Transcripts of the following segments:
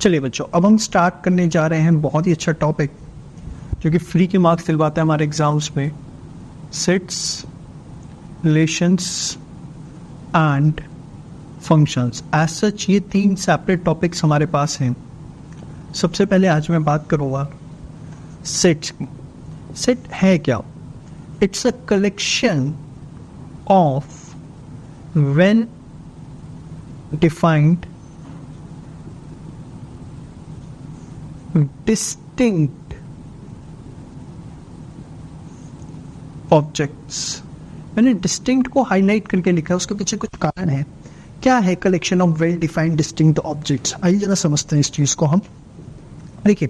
चलिए बच्चों, अब हम स्टार्ट करने जा रहे हैं बहुत ही अच्छा टॉपिक जो कि फ्री के मार्क्स दिलवाता है हमारे एग्जाम्स में, sets, relations and functions. As such ये 3 सेपरेट टॉपिक्स हमारे पास हैं। सबसे पहले आज मैं बात करूँगा सेट्स की। सेट है क्या? It's a collection of when defined distinct objects। मैंने डिस्टिंक्ट को हाईलाइट करके लिखा है, उसके पीछे कुछ कारण है। क्या है collection of well defined distinct objects? आइए जरा समझते हैं इस चीज को हम। देखिए,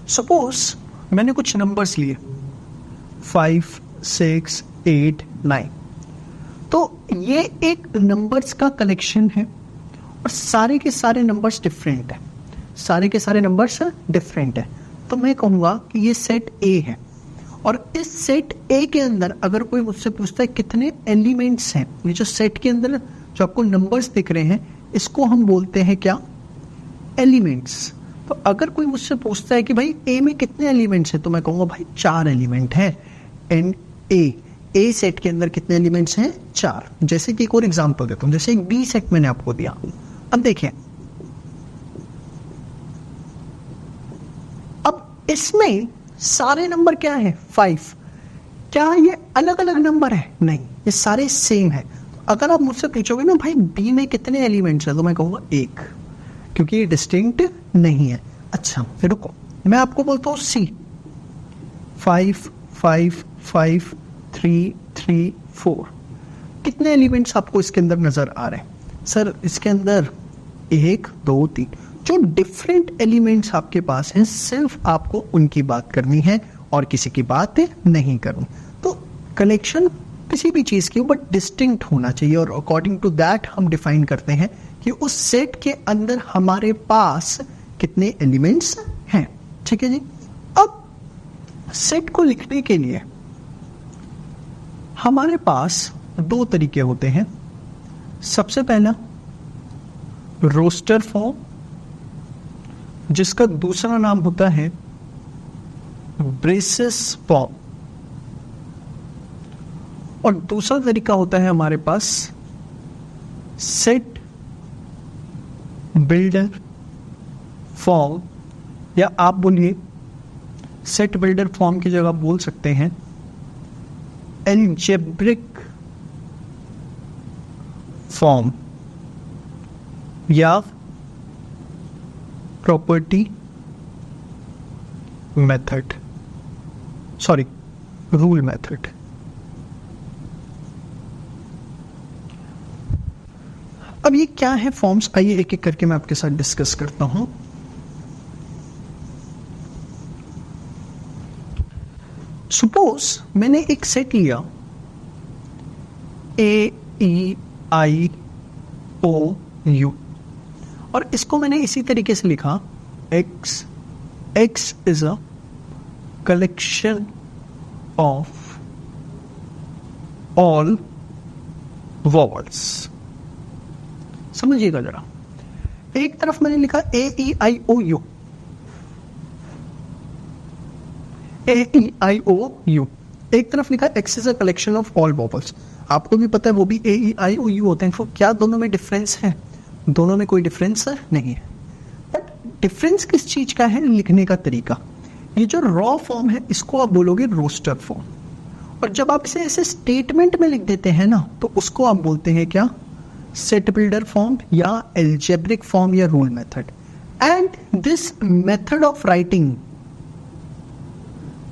सपोज मैंने कुछ नंबर्स लिए 5, 6, 8, 9, तो ये एक नंबर्स का कलेक्शन है और सारे के सारे नंबर्स डिफरेंट है। सारे के सारे नंबर्स डिफरेंट है, तो मैं कहूँगा कि ये सेट ए है। और इस सेट ए के अंदर अगर कोई मुझसे पूछता है कितने एलिमेंट्स हैं, ये जो सेट के अंदर जो आपको नंबर्स दिख रहे हैं, इसको हम बोलते हैं क्या? एलिमेंट्स। तो अगर कोई मुझसे पूछता है कि भाई ए में कितने एलिमेंट्स हैं, तो मैं कहूँगा भाई 4 एलिमेंट हैं। एंड ए सेट के अंदर कितने एलिमेंट्स हैं? 4। जैसे कि एक और एग्जाम्पल देता हूँ, जैसे एक बी सेट मैंने आपको दिया। अब देखिए, इसमें सारे नंबर क्या है? 5। क्या ये अलग अलग नंबर है? नहीं, ये सारे सेम है। अगर आप मुझसे पूछोगे ना भाई बी में कितने एलिमेंट्स है, तो मैं कहूँगा 1, क्योंकि ये डिस्टिंक्ट नहीं है। अच्छा फिर रुको, मैं आपको बोलता हूँ सी 5, 5, 5, 3, 3, 4। कितने एलिमेंट्स आपको इसके अंदर नजर आ रहे हैं? सर इसके अंदर 1, 2, 3 जो डिफरेंट एलिमेंट्स आपके पास हैं, सिर्फ आपको उनकी बात करनी है और किसी की बात नहीं करनी। तो कलेक्शन किसी भी चीज की बट डिस्टिंक्ट होना चाहिए, और अकॉर्डिंग टू दैट हम डिफाइन करते हैं कि उस सेट के अंदर हमारे पास कितने एलिमेंट्स हैं। ठीक है जी। अब सेट को लिखने के लिए हमारे पास 2 तरीके होते हैं। सबसे पहला रोस्टर फॉर्म, जिसका दूसरा नाम होता है ब्रेसेस फॉर्म, और दूसरा तरीका होता है हमारे पास सेट बिल्डर फॉर्म, या आप बोलिए सेट बिल्डर फॉर्म की जगह बोल सकते हैं अलजेब्रिक फॉर्म या property method, sorry rule method. अब ये क्या है फॉर्म्स? आइए एक एक करके मैं आपके साथ डिस्कस करता हूं। सपोज मैंने एक सेट लिया AEIOU, और इसको मैंने इसी तरीके से लिखा X is a collection of all vowels. समझिएगा जरा, एक तरफ मैंने लिखा AEIOU, एक तरफ लिखा X is a collection of all vowels. आपको भी पता है वो भी AEIOU होते हैं। तो क्या दोनों में डिफरेंस है? दोनों में कोई डिफरेंस नहीं है। बट डिफरेंस किस चीज का है? लिखने का तरीका। ये जो रॉ फॉर्म है इसको आप बोलोगे रोस्टर फॉर्म, और जब आप इसे ऐसे स्टेटमेंट में लिख देते हैं ना, तो उसको आप बोलते हैं क्या? सेट बिल्डर फॉर्म या अलजेब्रिक फॉर्म या rule method. And this method of writing,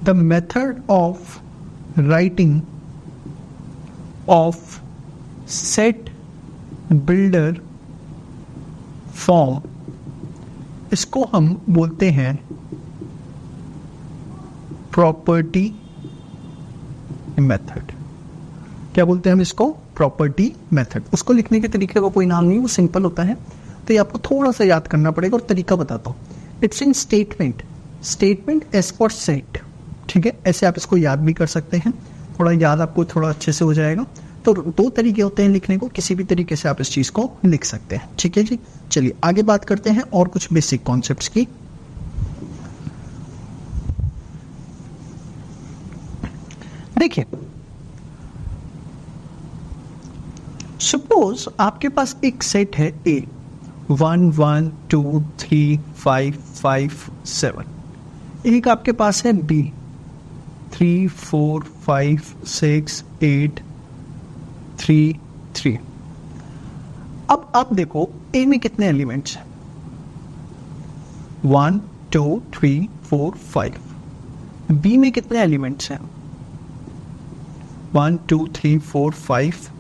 the method of writing of set builder form, इसको हम बोलते हैं प्रॉपर्टी मेथड। क्या बोलते हैं हम इसको? Property method. उसको लिखने के तरीके का कोई नाम नहीं, वो सिंपल होता है, तो ये आपको थोड़ा सा याद करना पड़ेगा, और तरीका बताता हूं। It's in statement as for set. ठीक है, ऐसे आप इसको याद भी कर सकते हैं, थोड़ा याद आपको थोड़ा अच्छे से हो जाएगा। तो दो तरीके होते हैं लिखने को, किसी भी तरीके से आप इस चीज को लिख सकते हैं। ठीक है जी, चलिए आगे बात करते हैं और कुछ बेसिक कॉन्सेप्ट्स की। देखिए, सपोज आपके पास एक सेट है ए, 1 1 2 3 5 5 7। एक आपके पास है बी, 3 4 5 6 8 3 3। अब आप देखो ए में कितने एलिमेंट्स हैं, 1 2 3 4 5। बी में कितने एलिमेंट्स हैं, 1 2 3 4 5,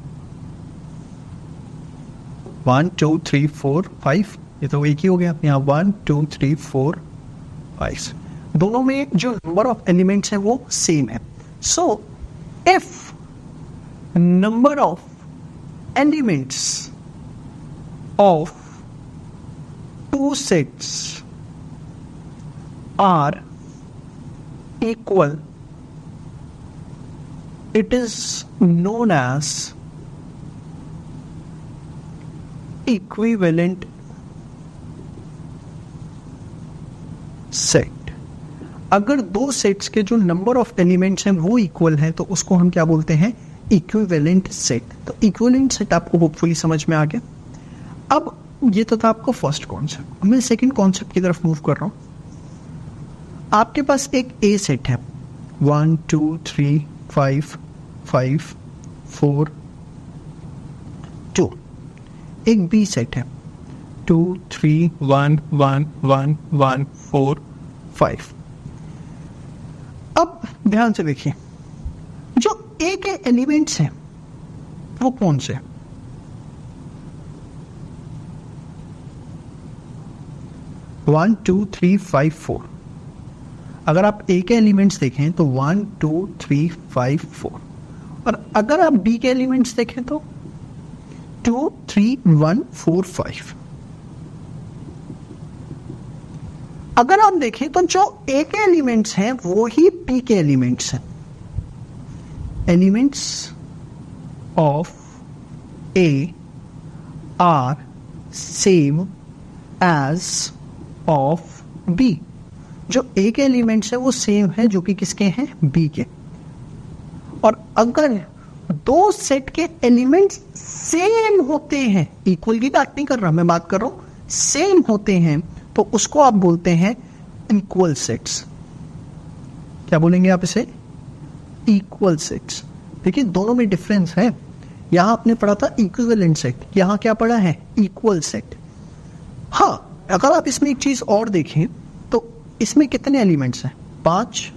1 2 3 4 5। ये तो एक ही हो गया यहाँ, 1 2 3 4 5। दोनों में जो नंबर ऑफ एलिमेंट्स है वो सेम है। So if number of elements of two sets are equal, it is known as equivalent set। अगर दो सेट्स के जो नंबर ऑफ एलिमेंट्स हैं वो इक्वल हैं तो उसको हम क्या बोलते हैं, इक्विवेलेंट सेट। तो इक्विवेलेंट सेट आपको होपफुली समझ में आ गया। अब ये तो था आपका फर्स्ट कॉन्सेप्ट। मैं सेकंड कॉन्सेप्ट की तरफ मूव कर रहा हूं। आपके पास एक ए सेट है, 1 2 3 5 5 4 2। एक बी सेट है, 2 3 1 1 1 1 4 5। अब ध्यान से देखिए, जो ए के एलिमेंट्स हैं वो कौन से, 1 2 3 5 4। अगर आप ए के एलिमेंट्स देखें तो 1 2 3 5 4, और अगर आप बी के एलिमेंट्स देखें तो 2 3 1 4 5। अगर आप देखें तो जो ए के एलिमेंट्स हैं वो ही बी के एलिमेंट्स हैं। Elements of A are same as of B. जो ए के एलिमेंट्स है वो सेम है जो कि किसके हैं, बी के। और अगर दो सेट के एलिमेंट्स सेम होते हैं, इक्वल की बात नहीं कर रहा मैं, बात कर रहा हूं सेम होते हैं, तो उसको आप बोलते हैं इक्वल सेट्स। क्या बोलेंगे आप इसे, इक्वल सेट्स। देखिए दोनों में डिफरेंस है। यहां आपने पढ़ा था इक्विवेलेंट सेट, यहां क्या पढ़ा है, इक्वल सेट। हाँ, अगर आप इसमें एक चीज और देखें तो इसमें कितने एलिमेंट्स हैं, 5।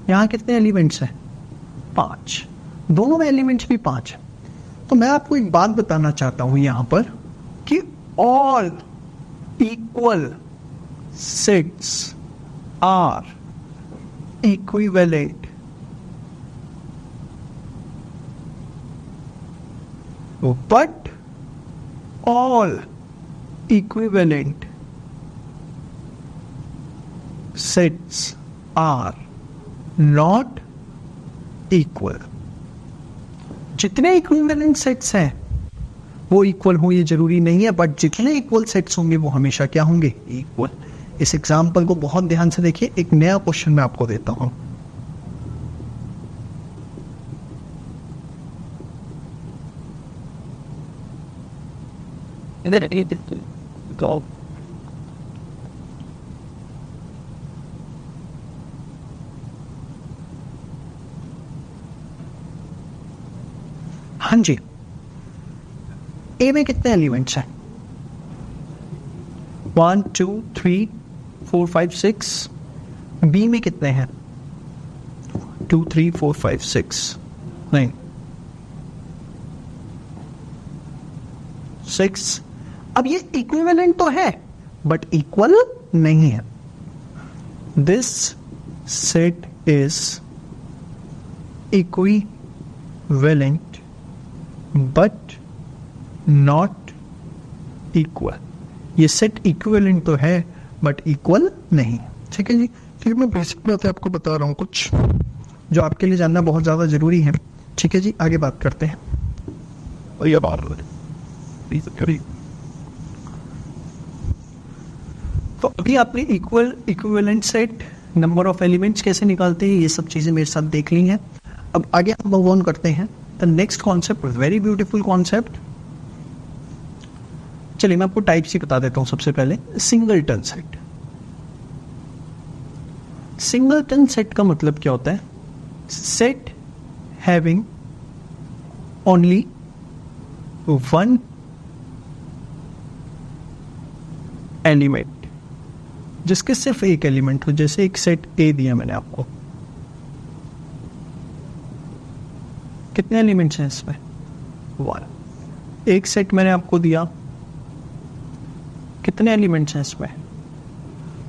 यहां कितने एलिमेंट्स हैं, 5। दोनों में एलिमेंट्स भी 5 है। तो मैं आपको एक बात बताना चाहता हूं यहां पर कि all equal sets are equivalent. But all equivalent sets are not equal। जितने इक्विवेलेंट सेट्स हैं वो इक्वल हो ये जरूरी नहीं है, बट जितने इक्वल सेट्स होंगे वो हमेशा क्या होंगे, इक्वल। इस एग्जांपल को बहुत ध्यान से देखिए। एक नया क्वेश्चन मैं आपको देता हूं। हाँ जी, ए में कितने एलिमेंट्स हैं, 1 2 3 4 5 6। बी में कितने हैं, 2 3 4 5 6 9 6। अब ये इक्विवेलेंट तो है बट इक्वल नहीं है। This set is equivalent but not equal. ये सेट इक्विवेलेंट तो है बट इक्वल नहीं। ठीक है जी, ठीक है। मैं बेसिक बातें आपको बता रहा हूं कुछ जो आपके लिए जानना बहुत ज्यादा जरूरी है। ठीक है जी, आगे बात करते हैं। भैया बाहर प्लीज करी। तो अभी आपने equivalent set, number of elements कैसे निकालते हैं, ये सब चीजें मेरे साथ देख ली हैं। अब आगे हम मूव ऑन करते हैं the next concept, very beautiful concept. चलिए मैं आपको टाइप्स ही बता देता हूं। सबसे पहले सिंगलटन सेट। सिंगलटन सेट का मतलब क्या होता है? Set having only one element, जिसके सिर्फ एक एलिमेंट हो। जैसे एक सेट ए दिया मैंने आपको, कितने एलिमेंट्स हैं इसमें? वन। एक सेट मैंने आपको दिया, कितने एलिमेंट्स हैं इसमें?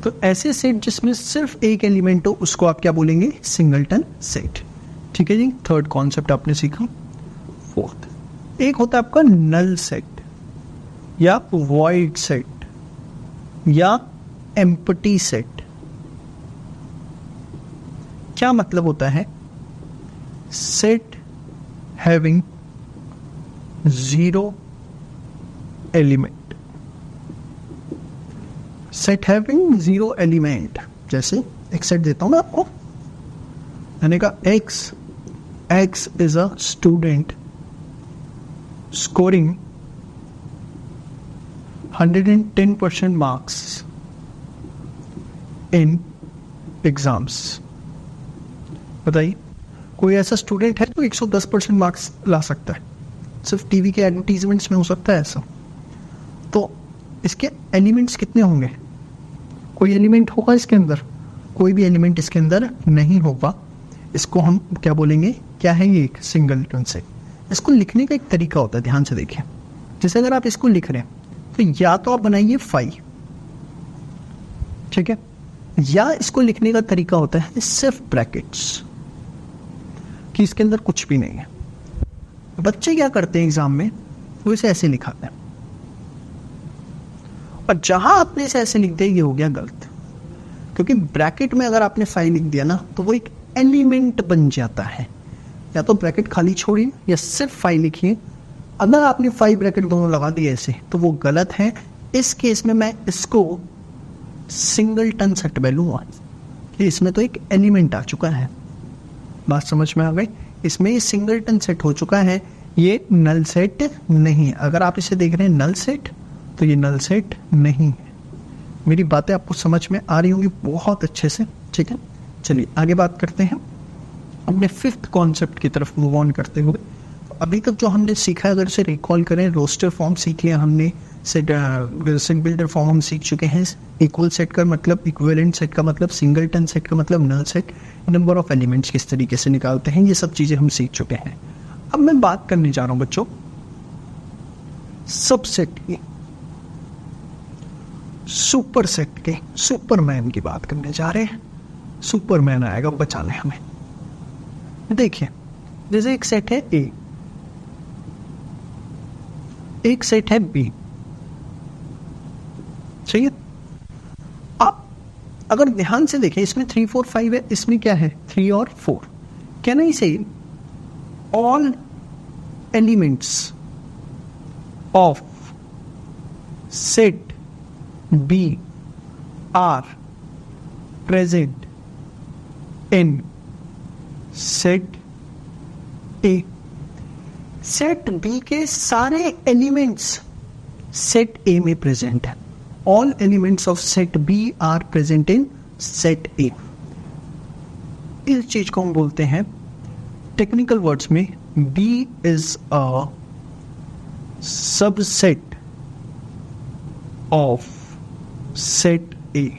तो ऐसे सेट जिसमें सिर्फ एक एलिमेंट हो उसको आप क्या बोलेंगे? Singleton set. ठीक है जी, थर्ड कॉन्सेप्ट आपने सीखा। फोर्थ, एक होता है आपका नल सेट या वॉइड सेट या एम्प्टी सेट। क्या मतलब होता है? Set having zero element. Set having zero element, जैसे एक सेट देता हूं मैं आपको, मैंने कहा x is a student scoring 110% marks in exams. बताइए, कोई ऐसा स्टूडेंट है जो 110% मार्क्स ला सकता है? सिर्फ टीवी के एडवर्टीजमेंट्स में हो सकता है ऐसा। तो इसके एलिमेंट्स कितने होंगे? कोई एलिमेंट होगा इसके अंदर? कोई भी एलिमेंट इसके अंदर नहीं होगा। इसको हम क्या बोलेंगे? क्या है ये? एक सिंगलटन सेट। इसको लिखने का एक तरीका होता है, ध्यान से देखिए। जैसे अगर आप इसको लिख रहे हैं तो या तो आप बनाइए 5, ठीक है, या इसको लिखने का तरीका होता है सिर्फ ब्रैकेट्स, कि इसके अंदर कुछ भी नहीं है। बच्चे क्या करते हैं एग्जाम में? वो इसे ऐसे लिखाते हैं, और जहां आपने इसे ऐसे लिख दिया ये हो गया गलत। क्योंकि ब्रैकेट में अगर आपने 5 लिख दिया ना तो वो एक एलिमेंट बन जाता है। या तो ब्रैकेट खाली छोड़िए या सिर्फ 5 लिखिए। अगर आपने 5 ब्रैकेट दोनों लगा दिए ऐसे तो वो गलत है। इस केस में मैं इसको सिंगलटन सेट में लूंगा कि इसमें तो एक एलिमेंट आ चुका है। बात समझ में आ गई? इसमें ये सिंगलटन सेट हो चुका है, ये नल सेट नहीं है। अगर आप इसे देख रहे हैं नल सेट, तो ये नल सेट नहीं है। मेरी बातें आपको समझ में आ रही होंगी बहुत अच्छे से, ठीक है। चलिए आगे बात करते हैं अपने फिफ्थ कॉन्सेप्ट की तरफ मूव ऑन करते हुए। अभी तक जो हमने सीखा है अगर उसे रिकॉल करें, रोस्टर फॉर्म सीख लिया हमने, सेट बिल्डर फॉर्म हम सीख चुके हैं। इक्वल सेट का मतलब, इक्विवेलेंट सेट का मतलब, सिंगलटन सेट का मतलब, null set, number of elements किस तरीके से निकालते हैं, ये सब चीजें हम सीख चुके हैं। अब मैं बात करने जा रहा हूं बच्चों सबसेट की, सुपर सेट के, सुपरमैन की बात करने जा रहे हैं। सुपरमैन आएगा बचाने हमें। देखिए जैसे एक सेट है ए, एक सेट है बी, सही है। आप अगर ध्यान से देखें इसमें 3 4 5 है, इसमें क्या है 3 और 4। Can I say all elements of set B are present in set A. Set B के सारे एलिमेंट्स सेट ए में प्रेजेंट है। All elements of set B are present in set A. इस चीज को हम बोलते हैं टेक्निकल वर्ड्स में B is a subset of set A.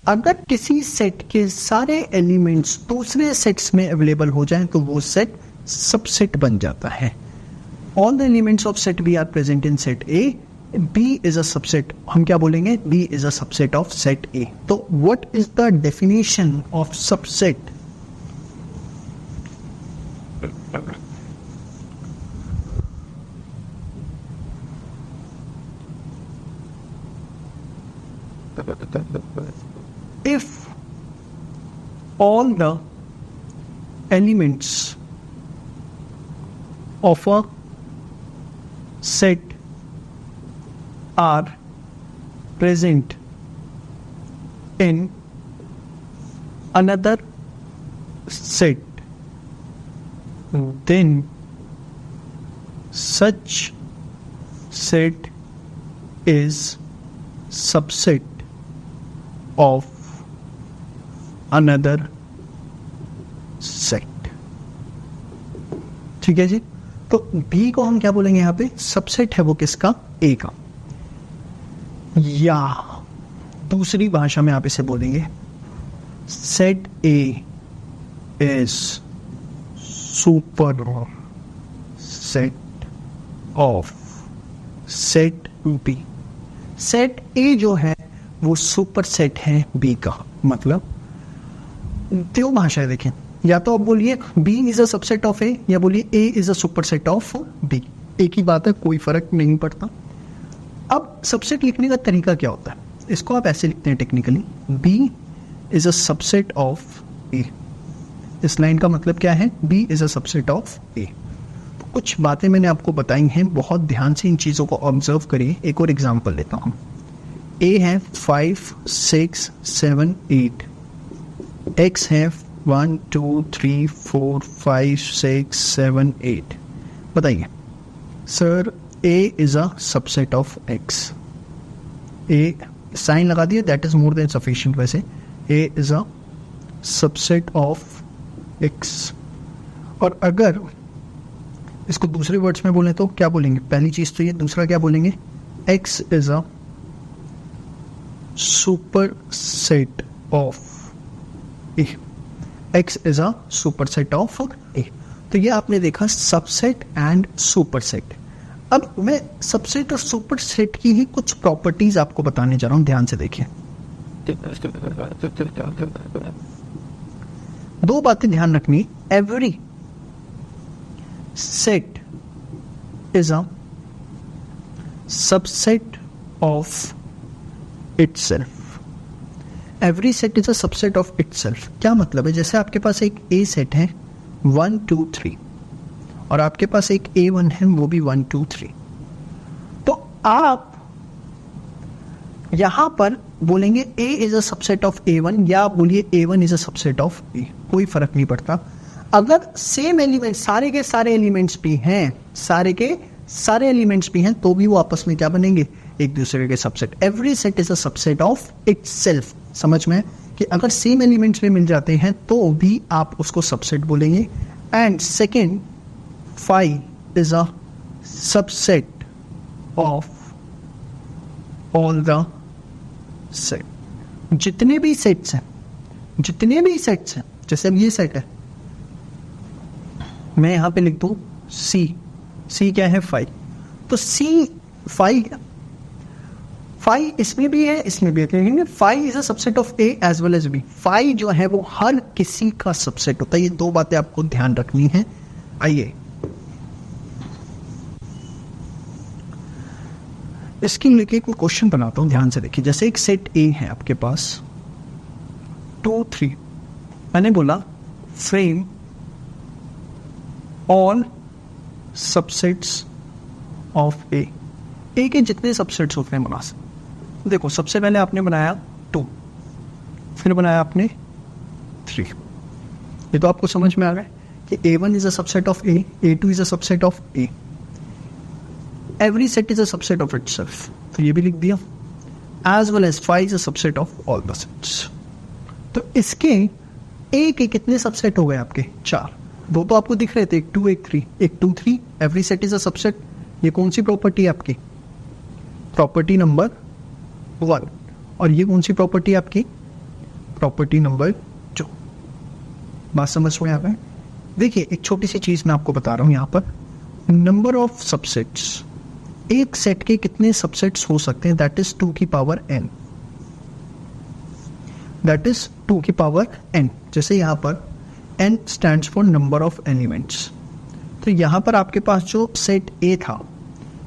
अगर किसी सेट के सारे एलिमेंट्स दूसरे सेट्स में अवेलेबल हो जाएं तो वो सेट सबसेट बन जाता है। All the elements of set B are present in set A, B is a subset, हम क्या बोलेंगे B is a subset of set A. तो what is the definition of subset? If all the elements of a set are present in another set, then such set is subset of another set. ठीक है जी. तो B को हम क्या बोलेंगे यहाँ पे? सबसेट है वो किसका? A का. या दूसरी भाषा में आप इसे बोलेंगे set A is super set of set B. Set A जो है वो सुपर सेट है B का. मतलब दो भाषाएं देखें, या तो आप बोलिए B is a subset of A, या बोलिए A is a super set of B. एक ही बात है, कोई फर्क नहीं पड़ता. अब सबसेट लिखने का तरीका क्या होता है? इसको आप ऐसे लिखते हैं technically, B is a subset of A. इस लाइन का मतलब क्या है? B is a subset of A. तो कुछ बातें मैंने आपको बताई हैं, बहुत ध्यान से इन चीज़ों को ऑब्जर्व करिए. एक और एग्जांपल लेता हूँ. A है 5, 6, 7, 8. X है 1, 2, 3, 4, 5, 6, 7, 8. बताइए sir, A is a subset of X. A sign लगा दिया, that is more than sufficient. वैसे A is a subset of X. और अगर इसको दूसरे वर्ड्स में बोलें तो क्या बोलेंगे? पहली चीज तो ये, दूसरा क्या बोलेंगे? X is a superset of A. X is a superset of A. तो ये आपने देखा सबसेट एंड सुपरसेट. अब मैं सबसेट और सुपरसेट की ही कुछ प्रॉपर्टीज आपको बताने जा रहा हूं, ध्यान से देखिए. दो बातें ध्यान रखनी. Every set is a subset of itself. Every set is a subset of itself. क्या मतलब है? जैसे आपके पास एक ए सेट है 1, 2, 3, और आपके पास एक A1 है, वो भी 1, 2, 3. तो आप यहां पर बोलेंगे A is a subset of A1, या आप बोलिए A1 is a subset of A. कोई फर्क नहीं पड़ता. अगर सेम एलिमेंट, सारे के सारे एलिमेंट्स भी हैं, सारे के सारे एलिमेंट्स भी हैं, तो भी वो आपस में क्या बनेंगे? एक दूसरे के subset. Every set is a subset of itself. समझ में कि अगर सेम एलिमेंट्स में मिल जाते हैं तो भी आप उसको सबसेट बोलेंगे. And second, phi is a subset of all the set. जितने भी सेट्स हैं, जैसे अब ये सेट है, मैं यहां पे लिख दूं C क्या है? phi. तो C phi इसमें भी है, इसमें भी है. phi is a subset of A as well as B. phi जो है वो हर किसी का सबसेट होता है. ये दो बातें आपको ध्यान रखनी है. आइए इसके लेके कोई क्वेश्चन बनाता हूं, ध्यान से देखिए. जैसे एक सेट A है आपके पास 2, 3. मैंने बोला frame all subsets of A. A के जितने सबसेट्स होते हैं बना सकते. देखो सबसे पहले आपने बनाया 2, फिर बनाया आपने 3. ये तो आपको समझ में आ गया कि A1 is a subset of A, A2 is a subset of A. Every set is a subset of itself. तो ये भी लिख दिया. As well as phi is a subset of all the sets. तो इसके A के कितने subset हो गए आपके? 4. दो तो आपको दिख रहे थे, एक 2, एक 3. एक 2, 3. Every set is a subset. ये कौन सी प्रॉपर्टी है आपकी? Property number 1. और ये कौन सी प्रॉपर्टी है आपकी? Property number 2. बात समझ में आ गए? देखिए एक छोटी सी चीज मैं आपको बता रहा हूं यहां पर. नंबर ऑफ सबसेट्स, एक सेट के कितने सबसेट्स हो सकते हैं? दैट इज 2 की पावर n. दैट इज 2 की पावर n. जैसे यहां पर n stands for number of elements. तो यहां पर आपके पास जो सेट A था,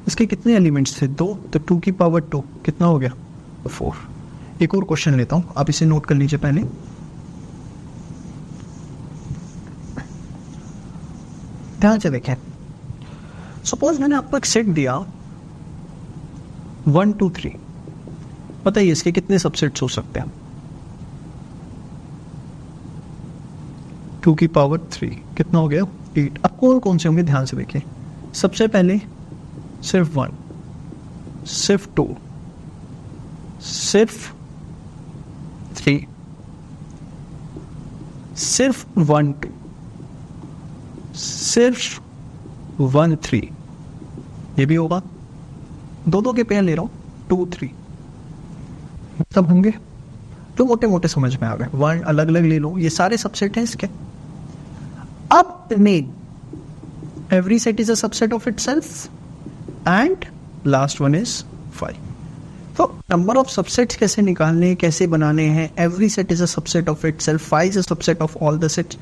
इसके कितने एलिमेंट्स थे? 2. तो 2 की पावर 2 कितना हो गया? 4. एक और क्वेश्चन लेता हूं, आप इसे नोट कर लीजिए पहले. ध्यान से देखें. सपोज मैंने आपको एक सेट दिया 1 2 3, बताइए इसके कितने सबसेट्स हो सकते हैं? 2 की पावर 3 कितना हो गया? 8। अब कौन कौन से होंगे ध्यान से देखिए। सबसे पहले सिर्फ 1, सिर्फ 2, सिर्फ 3, सिर्फ 1 2, सिर्फ 1 3, ये भी होगा। दो के पेयर ले रहा हूं 2 3, सब होंगे तो मोटे मोटे समझ में आ गए। 1 अलग अलग ले लो, ये सारे सबसेट हैं इसके। अब main every set is a subset of itself and last one is 5। तो नंबर ऑफ सबसेट्स कैसे निकालने, कैसे बनाने हैं? Every set is a subset of itself, 5 is a subset of all the sets.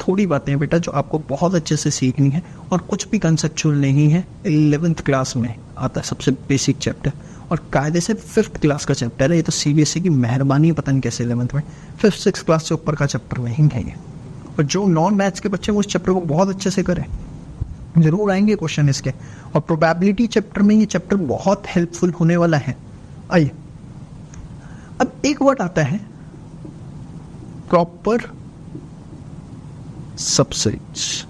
थोड़ी बातें हैं बेटा जो आपको बहुत अच्छे से सीखनी है और कुछ भी कंसेप्चुअल नहीं है। 11th क्लास में आता है सबसे बेसिक चैप्टर और कायदे से 5th क्लास का चैप्टर है। ये तो CBSE की मेहरबानी है, पता नहीं कैसे 11th में 5th 6th क्लास से ऊपर का चैप्टर नहीं है ये। और जो नॉन मैथ्स के बच्चे वो इस चैप्टर को बहुत अच्छे से करें, जरूर आएंगे क्वेश्चन इसके। और प्रोबेबिलिटी चैप्टर में ये चैप्टर बहुत हेल्पफुल होने वाला है। आइए अब एक वर्ड आता है प्रॉपर सबसेट्स।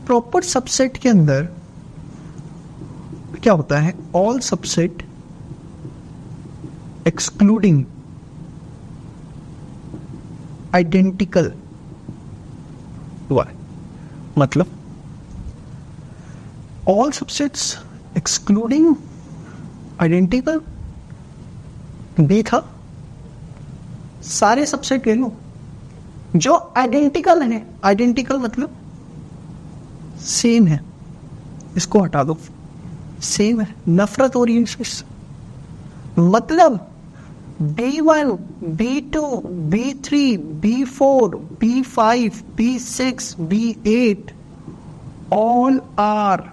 प्रॉपर सबसेट के अंदर क्या होता है? All subset excluding identical y, मतलब all subsets excluding identical b था। सारे सबसेट ले लो जो आइडेंटिकल है। आइडेंटिकल मतलब सेम है, इसको हटा दो, सेम है, नफरत हो रही है इससे। मतलब B1 B2 B3 B4 B5 B6 B8 all are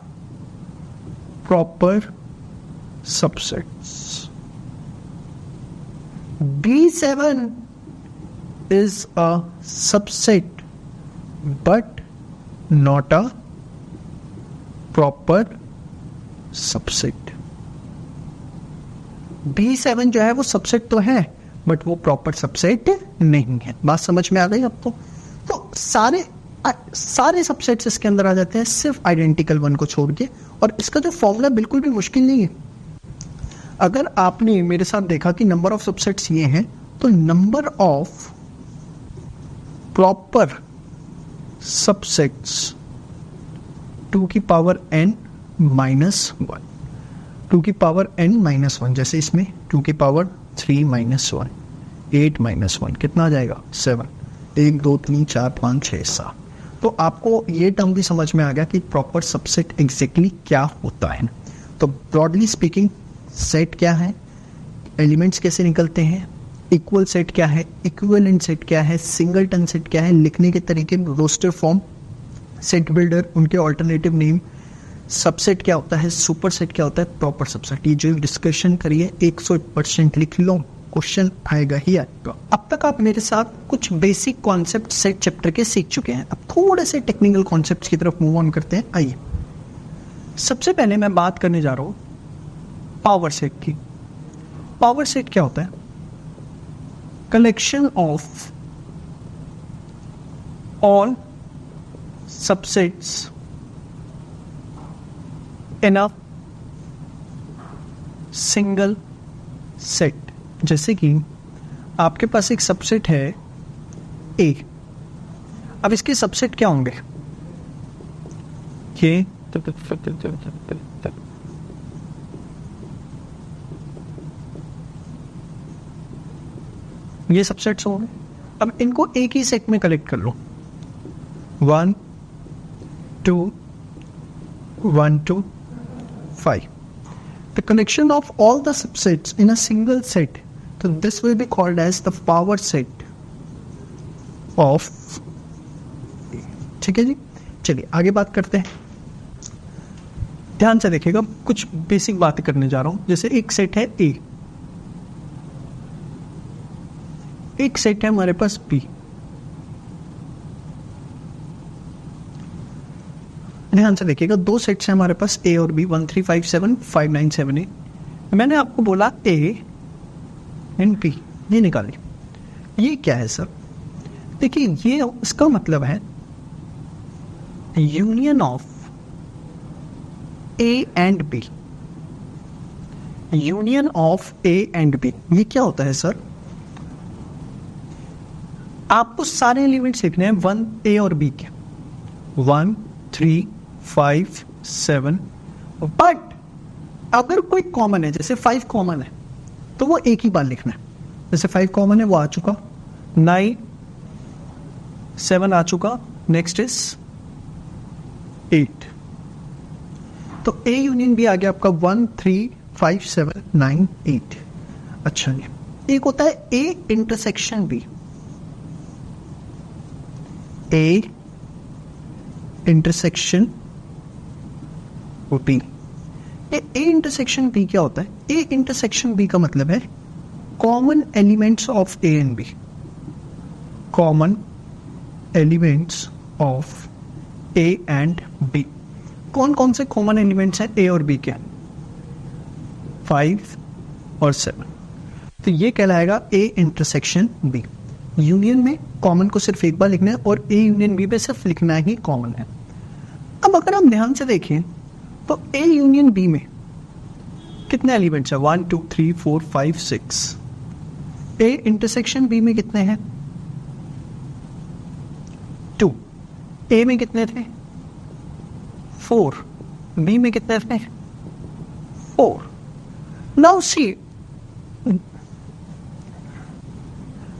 proper subsets. B7 is a subset but not a proper subset. B7 जो है वो सबसेट तो है बट वो प्रॉपर सबसेट नहीं है। बात समझ में आ गई आपको? तो सारे सबसेट्स इसके अंदर आ जाते हैं सिर्फ आइडेंटिकल वन को छोड़ के। और इसका जो फॉर्मूला बिल्कुल भी मुश्किल नहीं है। अगर आपने मेरे साथ देखा कि नंबर ऑफ सबसेट्स ये हैं, तो नंबर ऑफ प्रॉपर सबसेट्स 2 की पावर n -1, 2 की पावर n -1, जैसे इसमें 2 की पावर 3 -1, 8 -1 कितना आ जाएगा? 7। 1 2 3 4 5 6 7। तो आपको ये टर्म भी समझ में आ गया कि प्रॉपर सबसेट एग्जैक्टली क्या होता है। तो ब्रॉडली स्पीकिंग सेट क्या है, एलिमेंट्स कैसे निकलते हैं, इक्वल सेट क्या है, इक्विवेलेंट सेट क्या है, सिंगलटन सेट क्या है, लिखने के तरीके, रोस्टर फॉर्म, सेट बिल्डर, उनके ऑल्टरनेटिव नेम, सबसेट क्या होता है, सुपर सेट क्या होता है, प्रॉपर सबसेट। ये जो डिस्कशन करिए 100% लिख लो, क्वेश्चन आएगा ही आएगा। अब तक आप मेरे साथ कुछ बेसिक कॉन्सेप्ट सेट चैप्टर के सीख चुके हैं। अब थोड़े से टेक्निकल कॉन्सेप्ट्स की तरफ मूव ऑन करते हैं। आइए, सबसे पहले मैं बात करने जा रहा हूं पावर सेट की। पावर सेट क्या होता है? Collection of all subsets in a single set. जैसे कि आपके पास एक सबसेट है A, अब इसके सबसेट क्या होंगे? ये सबसेट्स होंगे। अब इनको एक ही सेट में कलेक्ट कर लो। 1 2 1 2 5। The collection of all the subsets in a single set, so this will be called as the power set of A। ठीक है जी, चलिए आगे बात करते हैं। ध्यान से देखिएगा, कुछ बेसिक बातें करने जा रहा हूं। जैसे एक सेट है A, एक सेट है हमारे पास B। ध्यान से देखिएगा, दो सेट्स हैं हमारे पास ए और बी, 1357 5978। मैंने आपको बोला ए एंड बी, ये निकालिए। ये क्या है सर? देखिए, ये इसका मतलब है union of A and B. Union of A and B, ये क्या होता है सर? आपको सारे एलिमेंट्स लिखने हैं 1 ए और बी के, 1 3 5 7। बट अगर कोई कॉमन है, जैसे 5 कॉमन है, तो वो एक ही बार लिखना है। जैसे 5 कॉमन है, वो आ चुका, 9 7 आ चुका, नेक्स्ट इज 8। तो ए यूनियन बी आ गया आपका 1 3 5 7 9 8। अच्छा जी, एक होता है A intersection B. A intersection B. A intersection B क्या होता है? ए इंटरसेक्शन बी का मतलब है common elements of A and B. Common elements of A and B. कौन कौन से कॉमन एलिमेंट्स हैं ए और बी के? 5 और 7। तो ये कहलाएगा ए इंटरसेक्शन बी। यूनियन में कॉमन को सिर्फ एक बार लिखना है और ए यूनियन बी पे सिर्फ लिखना ही कॉमन है। अब अगर हम ध्यान से देखें तो ए यूनियन बी में कितने एलिमेंट्स है? 1 2 3 4 5 6। ए इंटरसेक्शन बी में कितने हैं? 2। ए में कितने थे? 4। बी में कितने थे? 4। नाउ सी,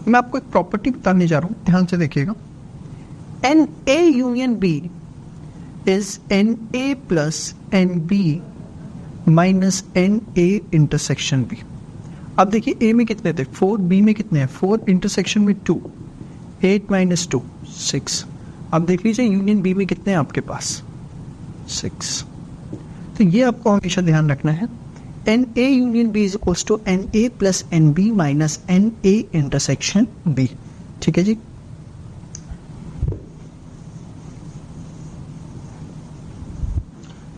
मैं आपको एक प्रॉपर्टी बताने जा रहा हूं, ध्यान से देखिएगा। N A union B is n A plus n B minus n A intersection B. अब देखिए, ए में कितने थे? 4। बी में कितने हैं? 4 इंटरसेक्शन में 2, 8 माइनस 2 6। अब देख लीजिए यूनियन बी में कितने हैं आपके पास? 6। तो ये आपको हमेशा ध्यान रखना है, n A union B is equals to n A plus n B minus n A intersection B. ठीक है जी।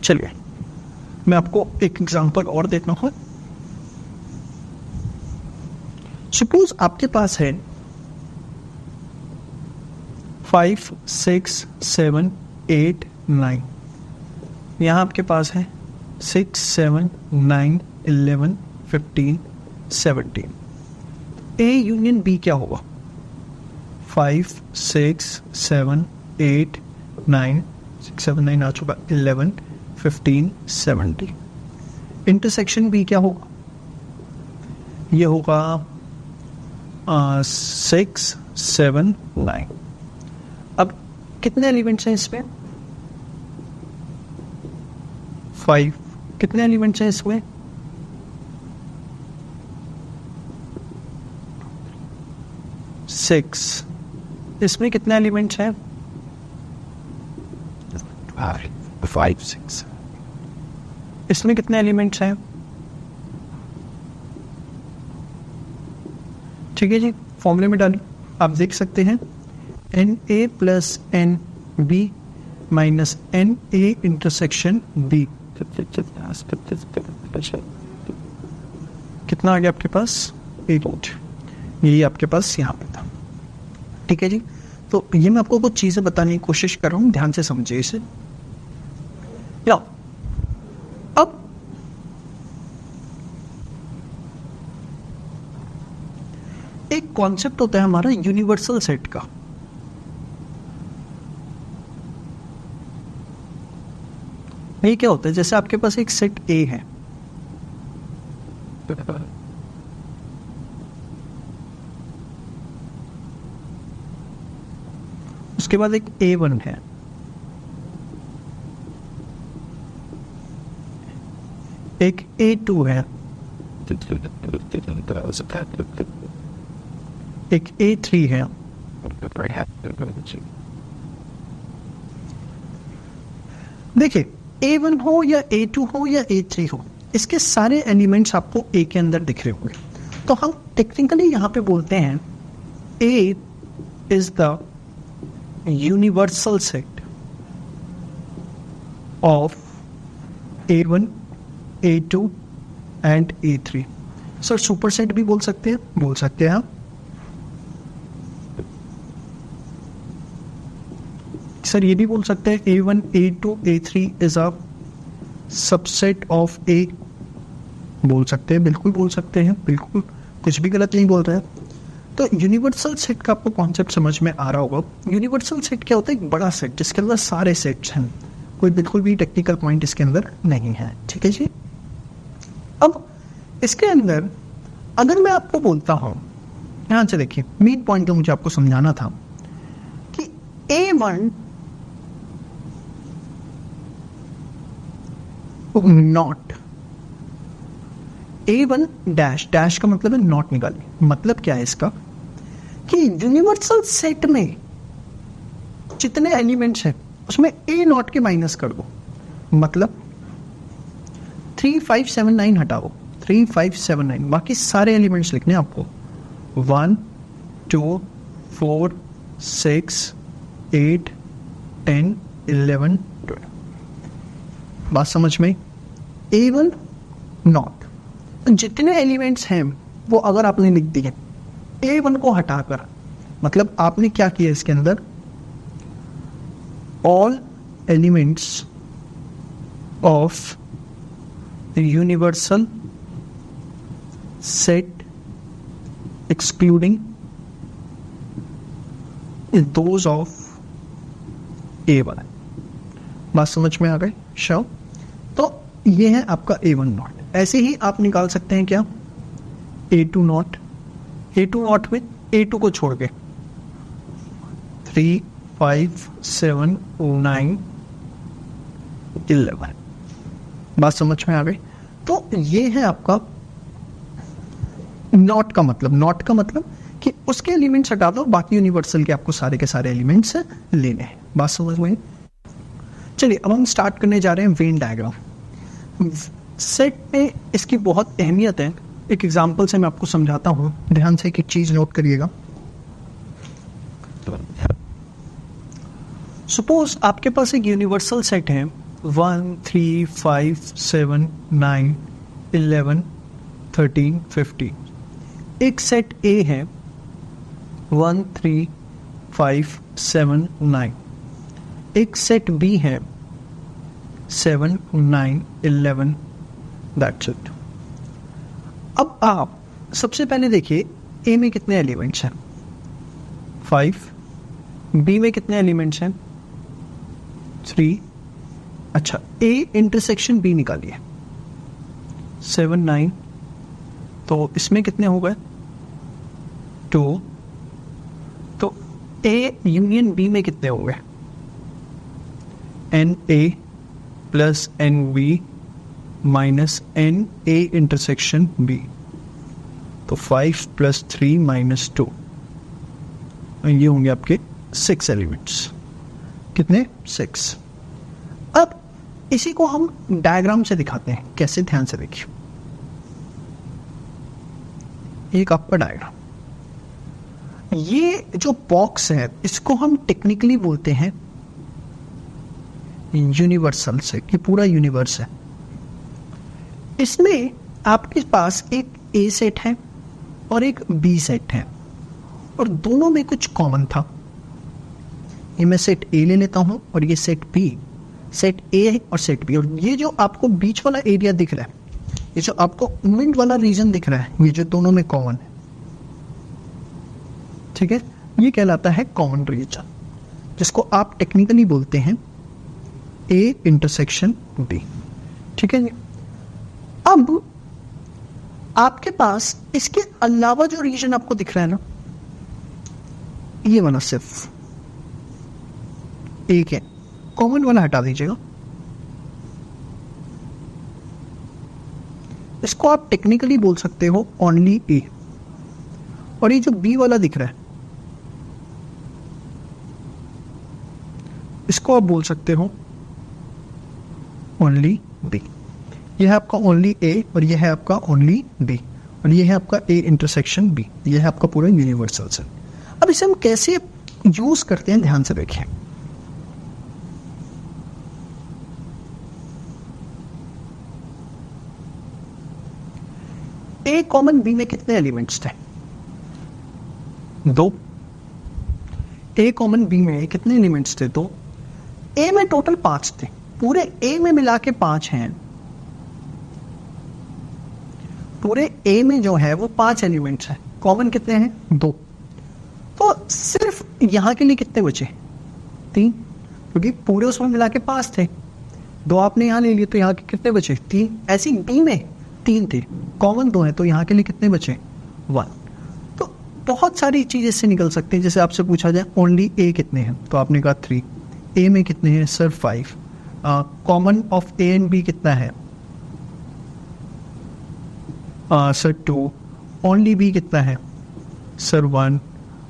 चलिए, मैं आपको एक एग्जांपल और देता हूं। सपोज आपके पास है 5 6 7 8 9। यहां आपके पास है 6 7 9 11 15 17। ए यूनियन बी क्या होगा? 5 6 7 8 9 6 7 9 आ चुका, 11 15 17। इंटरसेक्शन बी क्या होगा? ये होगा 6 7 9। अब कितने एलिमेंट्स हैं इसमें? 5। कितने एलिमेंट्स हैं इसमें? 6। इसमें कितने एलिमेंट्स हैं? 5 6। इसमें कितने एलिमेंट्स हैं? ठीक है जी, फॉर्मूले में डालिए, आप देख सकते हैं n A plus n B minus n A intersection B. कितना आ गया आपके पास? 8। यही आपके पास यहाँ पे था। ठीक है जी। तो ये मैं आपको कुछ चीजें बताने की कोशिश कर रहा हूँ, ध्यान से समझिए इसे। या अब एक कॉन्सेप्ट होता है हमारा यूनिवर्सल सेट का। ये क्या होता है? जैसे आपके पास एक सेट ए है, उसके बाद एक A1 है, एक A2 है, एक A3 है। देखिए, A1 हो या A2 हो या A3 हो, इसके सारे एलिमेंट्स आपको A के अंदर दिख रहे होंगे। तो हम टेक्निकली यहाँ पे बोलते हैं A is the universal set. of A1, A2 and A3. Sir superset भी बोल सकते हैं आप। सर ये भी बोल सकते हैं A1, A2, A3 is a subset of A। बोल सकते हैं, बिल्कुल बोल सकते हैं, बिल्कुल कुछ भी गलत नहीं बोल रहे हैं। तो यूनिवर्सल सेट का आपको कॉन्सेप्ट समझ में आ रहा होगा। यूनिवर्सल सेट क्या होता है? एक बड़ा सेट जिसके अंदर सारे सेट्स हैं, कोई बिल्कुल भी टेक्निकल पॉइंट इसके अंदर नहीं है। ठीक है जी। अब इसके अंदर अगर मैं आपको बोलता हूं, यहां से देखिए मेन पॉइंट तो मुझे आपको समझाना था कि A1 not A1 dash, dash का मतलब है नॉट निकालिए। मतलब क्या है इसका कि यूनिवर्सल सेट में जितने एलिमेंट्स हैं उसमें A नॉट के माइनस कर दो। मतलब 3, 5, 7, 9 हटाओ, 3, 5, 7, 9, बाकी सारे एलिमेंट्स लिखने हैं आपको। 1, 2, 4, 6, 8, 10, 11, 12। बात समझ में? A1 नॉट जितने एलिमेंट्स हैं वो अगर आपने लिख दिए A1 को हटाकर, मतलब आपने क्या किया इसके अंदर, all elements of universal set excluding those of A1। बात समझ में आ गई? श्योर। तो ये है आपका A1 नॉट। ऐसे ही आप निकाल सकते हैं क्या, A2 नॉट। A2 नॉट में A2 को छोड़ के 3, 5, 7, 9, 11। बात समझ में आ गई? तो ये है आपका नॉट का मतलब। नॉट का मतलब कि उसके एलिमेंट्स हटा दो, बाकी यूनिवर्सल के आपको सारे के सारे एलिमेंट्स लेने हैं। बात समझ में? चलिए अब हम स्टार्ट करने जा रहे हैं वेन डायग्राम। सेट में इसकी बहुत अहमियत है। एक एग्जांपल से मैं आपको समझाता हूं, ध्यान से एक चीज नोट करिएगा। सपोज आपके पास एक यूनिवर्सल सेट है 1, 3, 5, 7, 9, 11, 13, 15। एक सेट A है 1, 3, 5, 7, 9। एक सेट B है 7, 9, 11। That's it. अब आप सबसे पहले देखिए A में कितने एलिमेंट्स हैं? 5। B में कितने एलिमेंट्स हैं? 3। अच्छा, A इंटरसेक्शन B निकालिए, 7, 9। तो इसमें कितने हो गए? 2। तो A यूनियन B में कितने हो गए? NA plus NB minus NA intersection B। तो 5 प्लस 3 माइनस 2, ये होंगे आपके 6 एलिमेंट्स। कितने? 6। अब इसी को हम डायग्राम से दिखाते हैं। कैसे? ध्यान से देखिए। एक आपका डायग्राम, ये जो बॉक्स है इसको हम टेक्निकली बोलते हैं यूनिवर्सल से। ये पूरा यूनिवर्स है। इसमें आपके पास एक A सेट है और एक B सेट है, और दोनों में कुछ कॉमन था। ये मैं सेट A ले लेता हूं और ये सेट B। सेट A है और सेट B, और ये जो आपको बीच वाला एरिया दिख रहा है, ये जो आपको मिड वाला रीजन दिख रहा है, ये जो दोनों में कॉमन है, ठीक है, ये कहलाता है कॉमन रीजन, जिसको आप टेक्निकली बोलते हैं A इंटरसेक्शन B। ठीक है जी। अब आपके पास इसके अलावा जो रीजन आपको दिख रहा है ना, ये वाला सिर्फ एक है, कॉमन वाला हटा दीजिएगा। इसको आप टेक्निकली बोल सकते हो ओनली A। और ये जो B वाला दिख रहा है, इसको आप बोल सकते हो ओनली B। यह है आपका ओनली A और यह है आपका ओनली B, और यह है आपका A इंटरसेक्शन B। यह है आपका पूरा यूनिवर्सल सेट। अब इसे हम कैसे यूज करते हैं, ध्यान से देखिए। ए कॉमन बी में कितने एलिमेंट्स थे? 2। ए कॉमन बी में कितने एलिमेंट्स थे? 2। ए में टोटल 5 थे, पूरे ए में मिला के 5 हैं। पूरे ए में जो है वो 5 एलिमेंट्स हैं, कॉमन कितने हैं? 2। तो सिर्फ यहां के लिए कितने बचे? 3, क्योंकि पूरे उसमें मिला के 5 थे। 2 आपने यहां ले लिए तो यहां के कितने बचे? 3। ऐसी बी में 3 थे, कॉमन 2 है, तो यहां के लिए कितने बचे? 1। तो बहुत सारी चीजें इससे निकल सकती हैं। जैसे आपसे पूछा जाए ओनली ए कितने हैं, तो आपने कहा 3। ए में कितने हैं? Sir 5। Common of A and B कितना है? सर 2। ओनली बी कितना है? सर 1।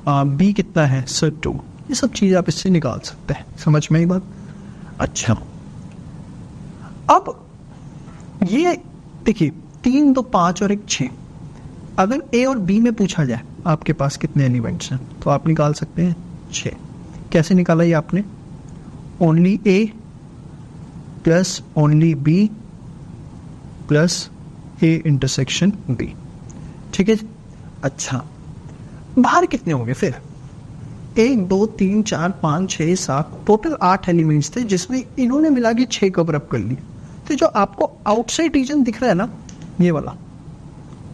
बी कितना है? सर 2। ये सब चीज़ आप इससे निकाल सकते हैं। समझ में आई बात? अच्छा, अब ये देखिए 3, 2, 5 और 1 6। अगर ए और बी में पूछा जाए आपके पास कितने एलिमेंट्स हैं, तो आप निकाल सकते हैं 6। कैसे निकाला ये आपने? Only A plus only B plus A intersection B. ठीक है। अच्छा, बाहर कितने होंगे फिर? 1 2 3 4 5 6 7, टोटल 8 एलिमेंट्स थे, जिसमें इन्होंने मिला के 6 कवर अप कर लिए। तो जो आपको आउटसाइड रीजन दिख रहा है ना, ये वाला,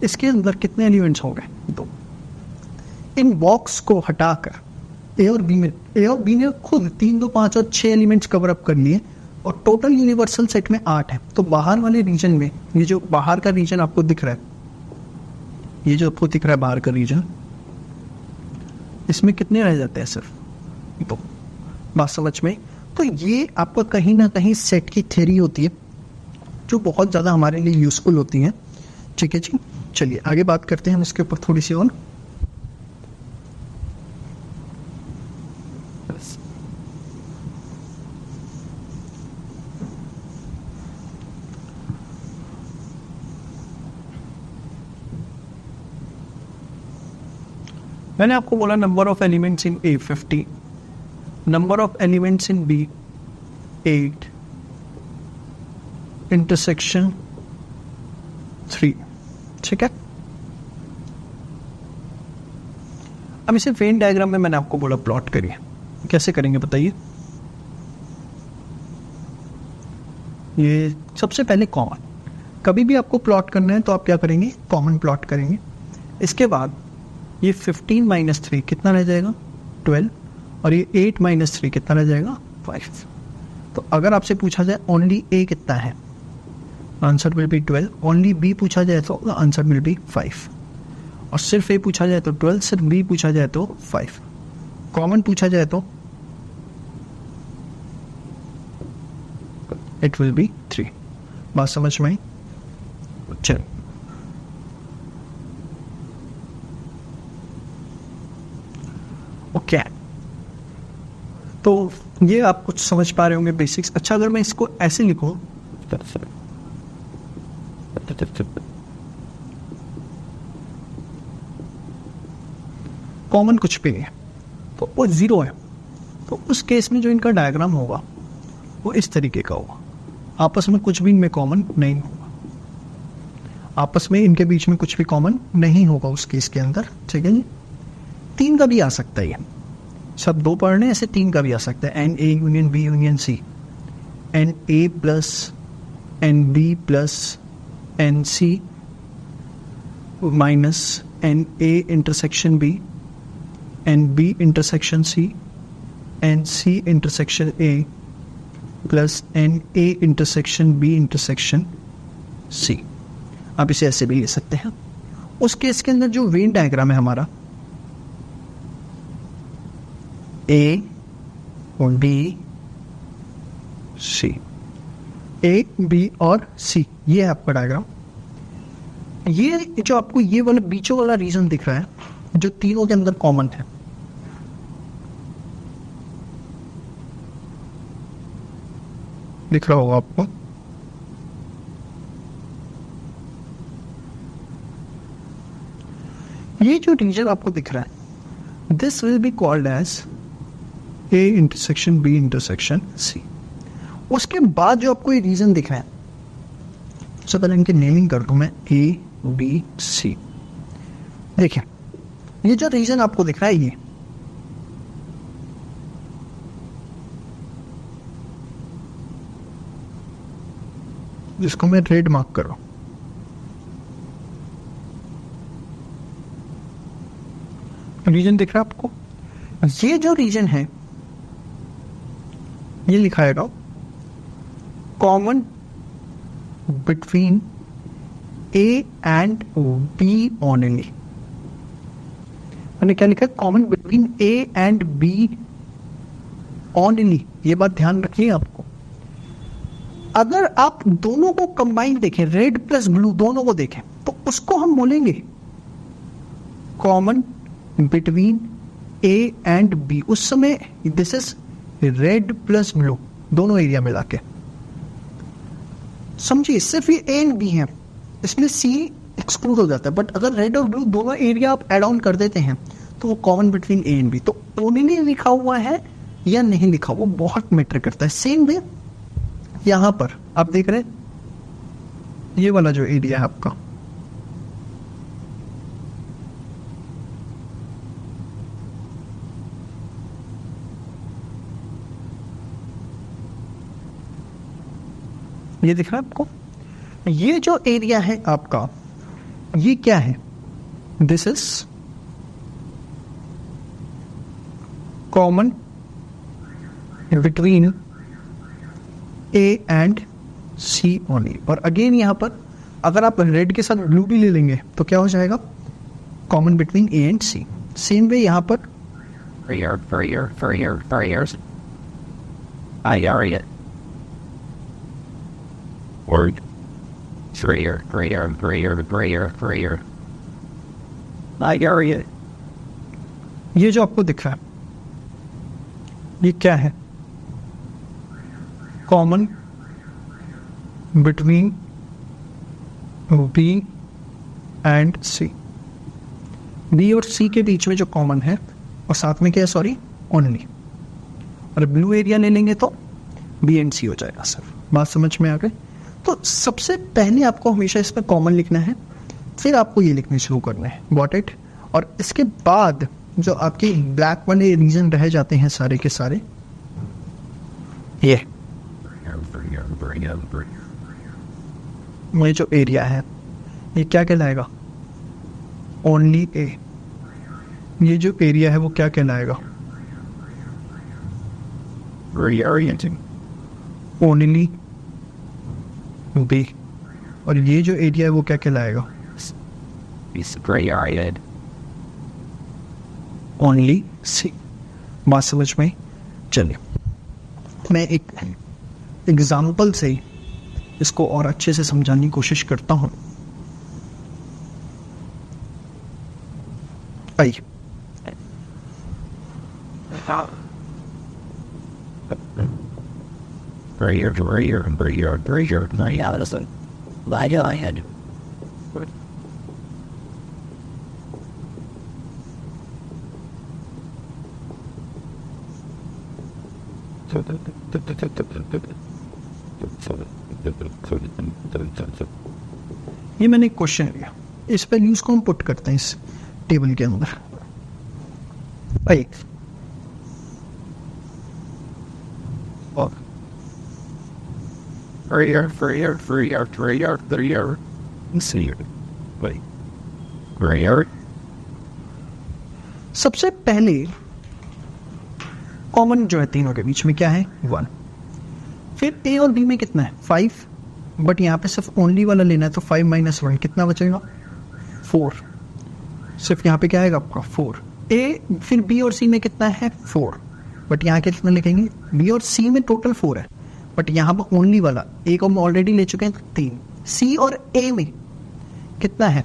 इसके अंदर कितने एलिमेंट्स हो गए? 2। इन बॉक्स को हटाकर ए और बी ने खुद 3 2 5 और 6 एलिमेंट्स कवर अप कर लिए, और टोटल यूनिवर्सल सेट में 8 है। तो बाहर वाले रीजन में, ये जो बाहर का रीजन आपको दिख रहा है, ये जो आपको दिख रहा है बाहर का रीजन, इसमें कितने रह जाते हैं? सिर्फ 2। बात समझ में? तो ये आपका कहीं ना कहीं सेट की थ्योरी होती है, जो बहुत ज़्यादा हमारे लिए यूजफुल होती है। ठीक है जी, चलिए आगे बात करते हैं हम इसके ऊपर थोड़ी सी और। मैंने आपको बोला number of elements in A 50, number of elements in B 8, intersection 3। ठीक है। अब इसे वेन डायग्राम में मैंने आपको बोला प्लॉट करिए। कैसे करेंगे बताइए? ये सबसे पहले कॉमन, कभी भी आपको प्लॉट करना है तो आप क्या करेंगे? कॉमन प्लॉट करेंगे। इसके बाद ये 15 माइनस 3 कितना रह जाएगा? 12। और ये 8 माइनस 3 कितना रह जाएगा? 5। तो अगर आपसे पूछा जाए ओनली ए कितना है, answer will be 12। Only B पूछा जाए तो आंसर विल बी 5। और सिर्फ ए पूछा जाए तो 12, सिर्फ बी पूछा जाए तो 5। कॉमन पूछा जाए तो इट विल बी 3। बात समझ में आई? चलो, ओके। तो ये आप कुछ समझ पा रहे होंगे बेसिक्स। अच्छा, अगर मैं इसको ऐसे लिखूं, कॉमन कुछ भी है तो वो 0 है, तो उस केस में जो इनका डायग्राम होगा वो इस तरीके का होगा। आपस में कुछ भी इनमें कॉमन नहीं होगा, आपस में इनके बीच में कुछ भी कॉमन नहीं होगा उस केस के अंदर। ठीक है जी। 3 का भी आ सकता है, सब 2 पढ़ने ऐसे 3 का भी आ सकता है। N A union B union C, n A plus n B plus n C minus n A intersection B, n B intersection C, n C intersection A plus n A intersection B intersection C. आप इसे ऐसे भी ले सकते हैं। उस case के अंदर जो वेन डायग्राम है हमारा, ए और बी सी, ए बी और सी, ये है आपका डायग्राम। ये जो आपको ये वाला बीचों वाला रीजन दिख रहा है, जो तीनों के अंदर कॉमन है, दिख रहा होगा आपको। ये जो रीजन आपको दिख रहा है, this will be called as A intersection B intersection C. उसके बाद जो आपको ये रीजन दिख रहा है, सबसे पहले इनकी नेमिंग कर दूं मैं, ए बी सी। देखिए ये जो रीजन आपको दिख रहा है, ये जिसको मैं रेड मार्क कर रहा हूं, रीजन दिख रहा है आपको? ये जो रीजन है ये लिखाएगा common between A and B only. मैंने क्या लिखा है? Common between A and B only. ये बात ध्यान रखिए आपको। अगर आप दोनों को कंबाइन देखें, रेड प्लस ब्लू दोनों को देखें, तो उसको हम बोलेंगे common between A and B. उस समय this is red plus blue, दोनों एरिया मिला के। समझिए सिर्फ ये ए एंड बी है, इसमें सी एक्सक्लूड हो जाता है। बट अगर रेड और ब्लू दोनों एरिया आप एड ऑन कर देते हैं तो वो common between A and B. तो ओनली लिखा हुआ है या नहीं लिखा, वो बहुत मैटर करता है। सेम वे यहां पर आप देख रहे हैं, ये वाला जो एरिया है आपका, ये दिख रहा है आपको? ये जो एरिया है आपका, ये क्या है? This is common between A and C only. और अगेन यहां पर अगर आप रेड के साथ ब्लू भी ले लेंगे तो क्या हो जाएगा? Common between A and C. Same way यहां पर Word. ये जो आपको दिख रहा है ये क्या है? Common between B and C. B और सी के बीच में जो कॉमन है, और साथ में क्या है? Sorry, only. और ब्लू एरिया ले लेंगे तो बी एंड सी हो जाएगा। सर बात समझ में आ गई? तो सबसे पहले आपको हमेशा इसमें कॉमन लिखना है, फिर आपको ये लिखने शुरू करना है, गॉट इट? और इसके बाद जो आपके ब्लैक वाले रीजन रह जाते हैं सारे के सारे, ये जो एरिया है ये क्या कहलाएगा? Only A. ये जो एरिया है वो क्या कहलाएगा? Reorienting. Only B. और ये जो एरिया है वो क्या कहलाएगा? It's reoriented. ओनली सी। बात समझ में? चलिए मैं एक एग्जाम्पल से इसको और अच्छे से समझाने की कोशिश करता हूं। आइए, Yeah, listen. Lie to my head. ये मैंने एक क्वेश्चन लिया, इस वैल्यूज को हम पुट करते हैं इस टेबल के अंदर। आइए, सबसे पहले कॉमन जो है तीनों के बीच में क्या है? 1। फिर ए और बी में कितना है? 5। बट यहाँ पे सिर्फ ओनली वाला लेना है तो 5 - 1 कितना बचेगा? 4। सिर्फ यहाँ पे क्या आएगा आपका? 4। ए फिर बी और सी में कितना है? 4। बट यहाँ कितना लिखेंगे? बी और सी में टोटल 4 है, बट यहाँ पर ओनली वाला ए को हम ऑलरेडी ले चुके हैं 3। सी और ए में कितना है?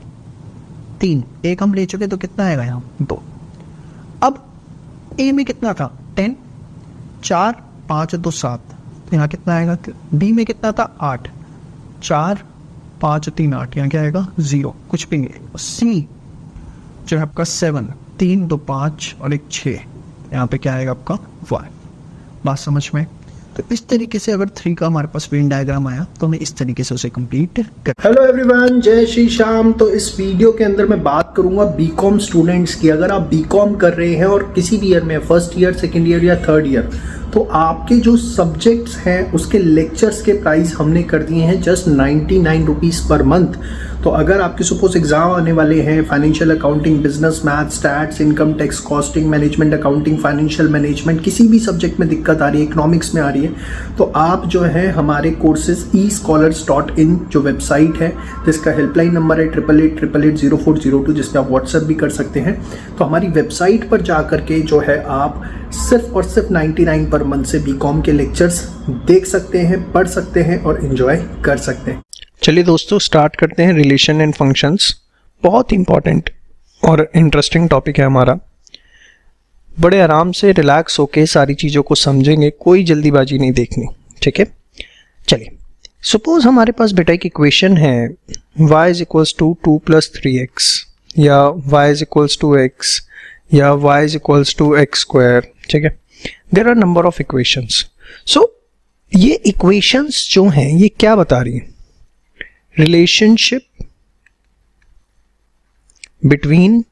3। एक हम ले चुके तो कितना आएगा यहाँ? 2। अब ए में कितना था? 10। 4 5 2 7, तो यहाँ कितना आएगा? बी में कितना था? 8। 4 5 3 8, यहाँ क्या आएगा? 0, कुछ भी नहीं। सी जो है आपका 7, 3 2 5 और 1 6, यहाँ पे क्या आएगा आपका? 1। बात समझ में? तो इस तरीके से अगर 3 का हमारे पास वेन डायग्राम आया तो हमें इस तरीके से उसे कंप्लीट कर। हेलो एवरीवन, जय श्री श्याम। तो इस वीडियो के अंदर मैं बात करूंगा बीकॉम स्टूडेंट्स की। अगर आप बीकॉम कर रहे हैं और किसी भी ईयर में, फर्स्ट ईयर, सेकेंड ईयर या थर्ड ईयर, तो आपके जो सब्जेक्ट्स हैं उसके लेक्चर्स के प्राइस हमने कर दिए हैं जस्ट 99 रुपीज़ पर मंथ। तो अगर आपके सपोज एग्जाम आने वाले हैं, financial accounting, business, math, stats, income tax, costing, management accounting, financial management, किसी भी सब्जेक्ट में दिक्कत आ रही है, इकोनॉमिक्स में आ रही है, तो आप जो है हमारे कोर्सेज escholars.in जो वेबसाइट है, जिसका हेल्पलाइन नंबर है 8888880402, जिस पर आप व्हाट्सएप भी कर सकते हैं, तो हमारी वेबसाइट पर जा करके जो है आप सिर्फ और सिर्फ 99 पर मंथ से बीकॉम के लेक्चर्स देख सकते हैं, पढ़ सकते हैं और एंजॉय कर सकते हैं। चलिए दोस्तों, स्टार्ट करते हैं रिलेशन एंड फंक्शंस। बहुत इंपॉर्टेंट और इंटरेस्टिंग टॉपिक है हमारा। बड़े आराम से रिलैक्स होके सारी चीज़ों को समझेंगे, कोई जल्दीबाजी नहीं देखनी, ठीक है। चलिए, सपोज हमारे पास बेटा एक इक्वेशन है y is equals to 2 + 3x या y is equals to x या y is equals to x², ठीक है। There are number of equations. So ये इक्वेशंस जो हैं ये क्या बता रही हैं? Relationship between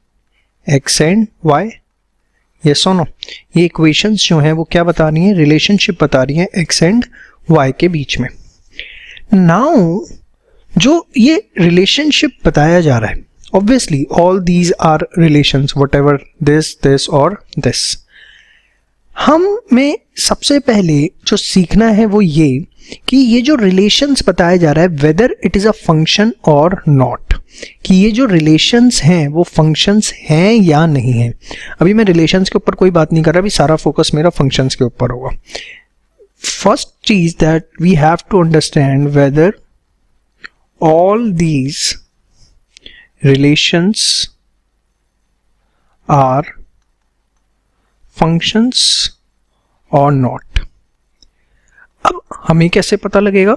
x and y, yes और नो। ये इक्वेशंस जो हैं वो क्या बता रही हैं? रिलेशनशिप बता रही हैं x एंड y के बीच में। नाउ जो ये रिलेशनशिप बताया जा रहा है, obviously all these are relations, whatever this और दिस। हमें सबसे पहले जो सीखना है वो ये कि ये जो रिलेशंस बताया जा रहा है, weather it is a function और नॉट, कि ये जो रिलेशंस हैं वो फंक्शंस हैं या नहीं हैं। अभी मैं रिलेशंस के ऊपर कोई बात नहीं कर रहा, अभी सारा फोकस मेरा फंक्शंस के ऊपर होगा। फर्स्ट चीज that we have to understand whether all these relations are functions और नॉट। अब हमें कैसे पता लगेगा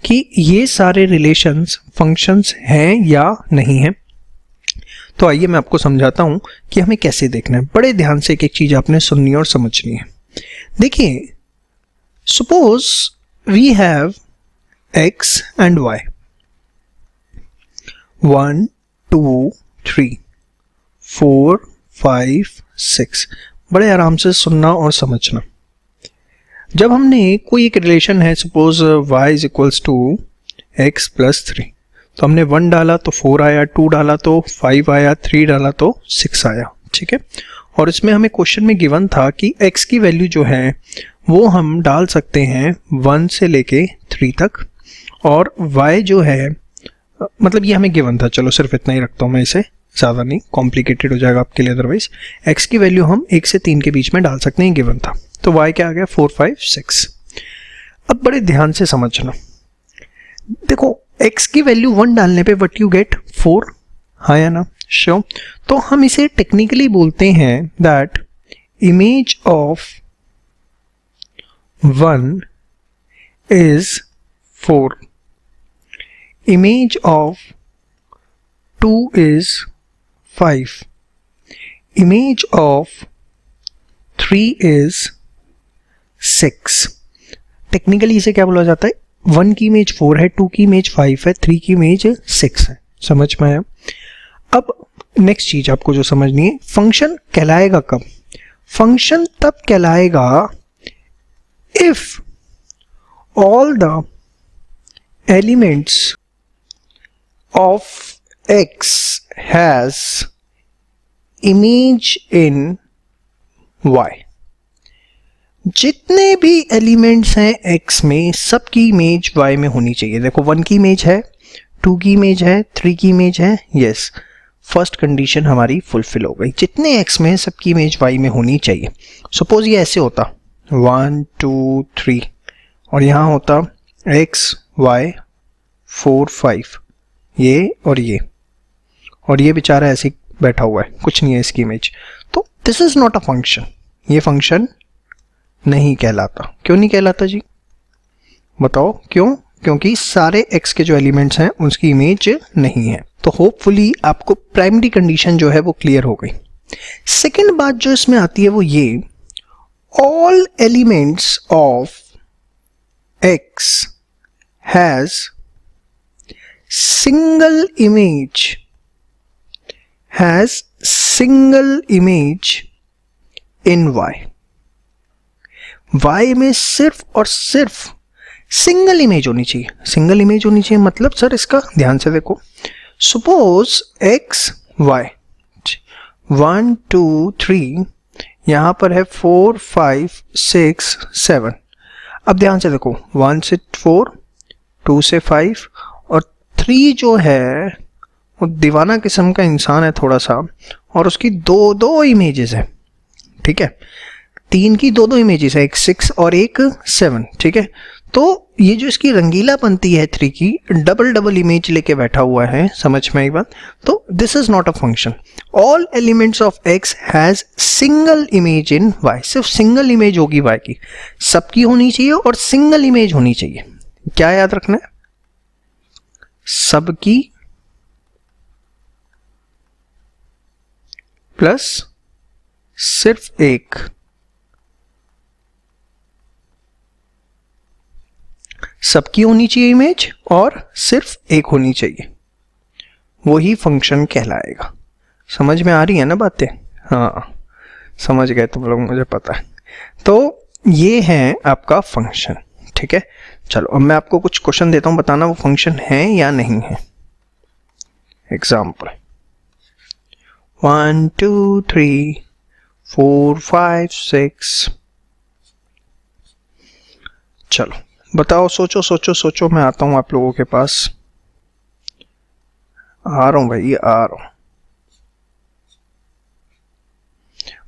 कि ये सारे रिलेशंस फंक्शंस हैं या नहीं हैं? तो आइए मैं आपको समझाता हूं कि हमें कैसे देखना है। बड़े ध्यान से एक एक चीज आपने सुननी और समझनी है। देखिए, suppose we have x and y, 1 2 3 4 5 6। बड़े आराम से सुनना और समझना। जब हमने कोई एक रिलेशन है, suppose y is equals to x + 3, तो हमने 1 डाला तो 4 आया, 2 डाला तो 5 आया, 3 डाला तो 6 आया, ठीक है। और इसमें हमें क्वेश्चन में गिवन था कि x की वैल्यू जो है वो हम डाल सकते हैं 1 से लेके 3 तक, और y जो है, मतलब ये हमें गिवन था, चलो सिर्फ इतना ही रखता हूँ मैं, इसे ज़्यादा नहीं, कॉम्प्लिकेटेड हो जाएगा आपके लिए अदरवाइज। x की वैल्यू हम 1 से 3 के बीच में डाल सकते हैं, गिवन था। तो y क्या आ गया? 4 5 6। अब बड़े ध्यान से समझना, देखो x की वैल्यू 1 डालने पे व्हाट यू गेट? 4, हाँ या ना? श्योर। तो हम इसे टेक्निकली बोलते हैं that image of 1 is 4, image of 2 is 5, image of 3 is 6। Technically इसे क्या बोला जाता है? 1 की इमेज 4 है, 2 की इमेज 5 है, 3 की इमेज 6 है। समझ में आया? अब नेक्स्ट चीज आपको जो समझनी है, फंक्शन कहलाएगा कब? फंक्शन तब कहलाएगा if all the elements of x has image in y। जितने भी एलिमेंट्स हैं x में, सबकी इमेज y में होनी चाहिए। देखो 1 की इमेज है, 2 की इमेज है, 3 की इमेज है, यस, फर्स्ट कंडीशन हमारी फुलफिल हो गई। जितने x में सबकी इमेज y में होनी चाहिए। सपोज ये ऐसे होता 1 2 3, और यहाँ होता x y 4 5, ये और ये बेचारा ऐसे बैठा हुआ है, कुछ नहीं है इसकी इमेज। तो this is not a function, ये फंक्शन नहीं कहलाता। क्यों नहीं कहलाता जी? बताओ क्यों? क्योंकि सारे x के जो एलिमेंट्स हैं उसकी इमेज नहीं है। तो होपफुली आपको प्राइमरी कंडीशन जो है वो क्लियर हो गई। सेकेंड बात जो इसमें आती है वो ये, all elements of x has single image in y. y में सिर्फ और सिर्फ सिंगल इमेज होनी चाहिए. सिंगल इमेज होनी चाहिए मतलब सर इसका ध्यान से देखो. सपोज x y 1 2 3 यहां पर है 4 5 6 7. अब ध्यान से देखो 1 से 4 2 से 5 और 3 जो है वो दीवाना किस्म का इंसान है थोड़ा सा, और उसकी दो इमेजेस है. ठीक है, 3 की दो इमेजेस है, एक 6 और एक 7. ठीक है, तो ये जो इसकी रंगीला पंक्ति है 3 की डबल इमेज लेके बैठा हुआ है. समझ में आई बात? तो this is not a function. All elements of x has single image in y. सिर्फ सिंगल इमेज होगी y की, सबकी होनी चाहिए और सिंगल इमेज होनी चाहिए. क्या याद रखना है? सबकी प्लस सिर्फ एक. सबकी होनी चाहिए इमेज और सिर्फ एक होनी चाहिए, वही फंक्शन कहलाएगा. समझ में आ रही है ना बातें? हाँ समझ गए तुम लोग, मुझे पता है. तो ये है आपका फंक्शन. ठीक है, चलो अब मैं आपको कुछ क्वेश्चन देता हूं, बताना वो फंक्शन है या नहीं है. एग्जाम्पल 1 2 3 4 5 6. चलो बताओ, सोचो, मैं आता हूं आप लोगों के पास. आ रहा हूं भाई, आ रहा हूं.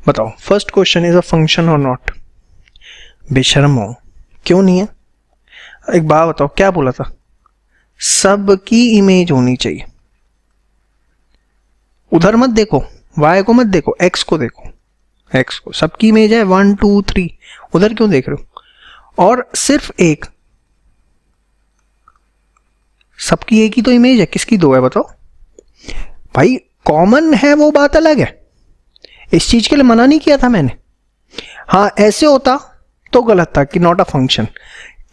बताओ first question is a function और नॉट? बेशर्म हो, क्यों नहीं है? एक बात बताओ, क्या बोला था? सबकी इमेज होनी चाहिए. उधर मत देखो, y को मत देखो, x को देखो. x को सबकी इमेज है 1 2 3, उधर क्यों देख रहे हो? और सिर्फ एक, सबकी एक ही तो इमेज है, किसकी दो है बताओ भाई? कॉमन है वो बात अलग है, इस चीज के लिए मना नहीं किया था मैंने. हाँ ऐसे होता तो गलत था कि नॉट अ फंक्शन.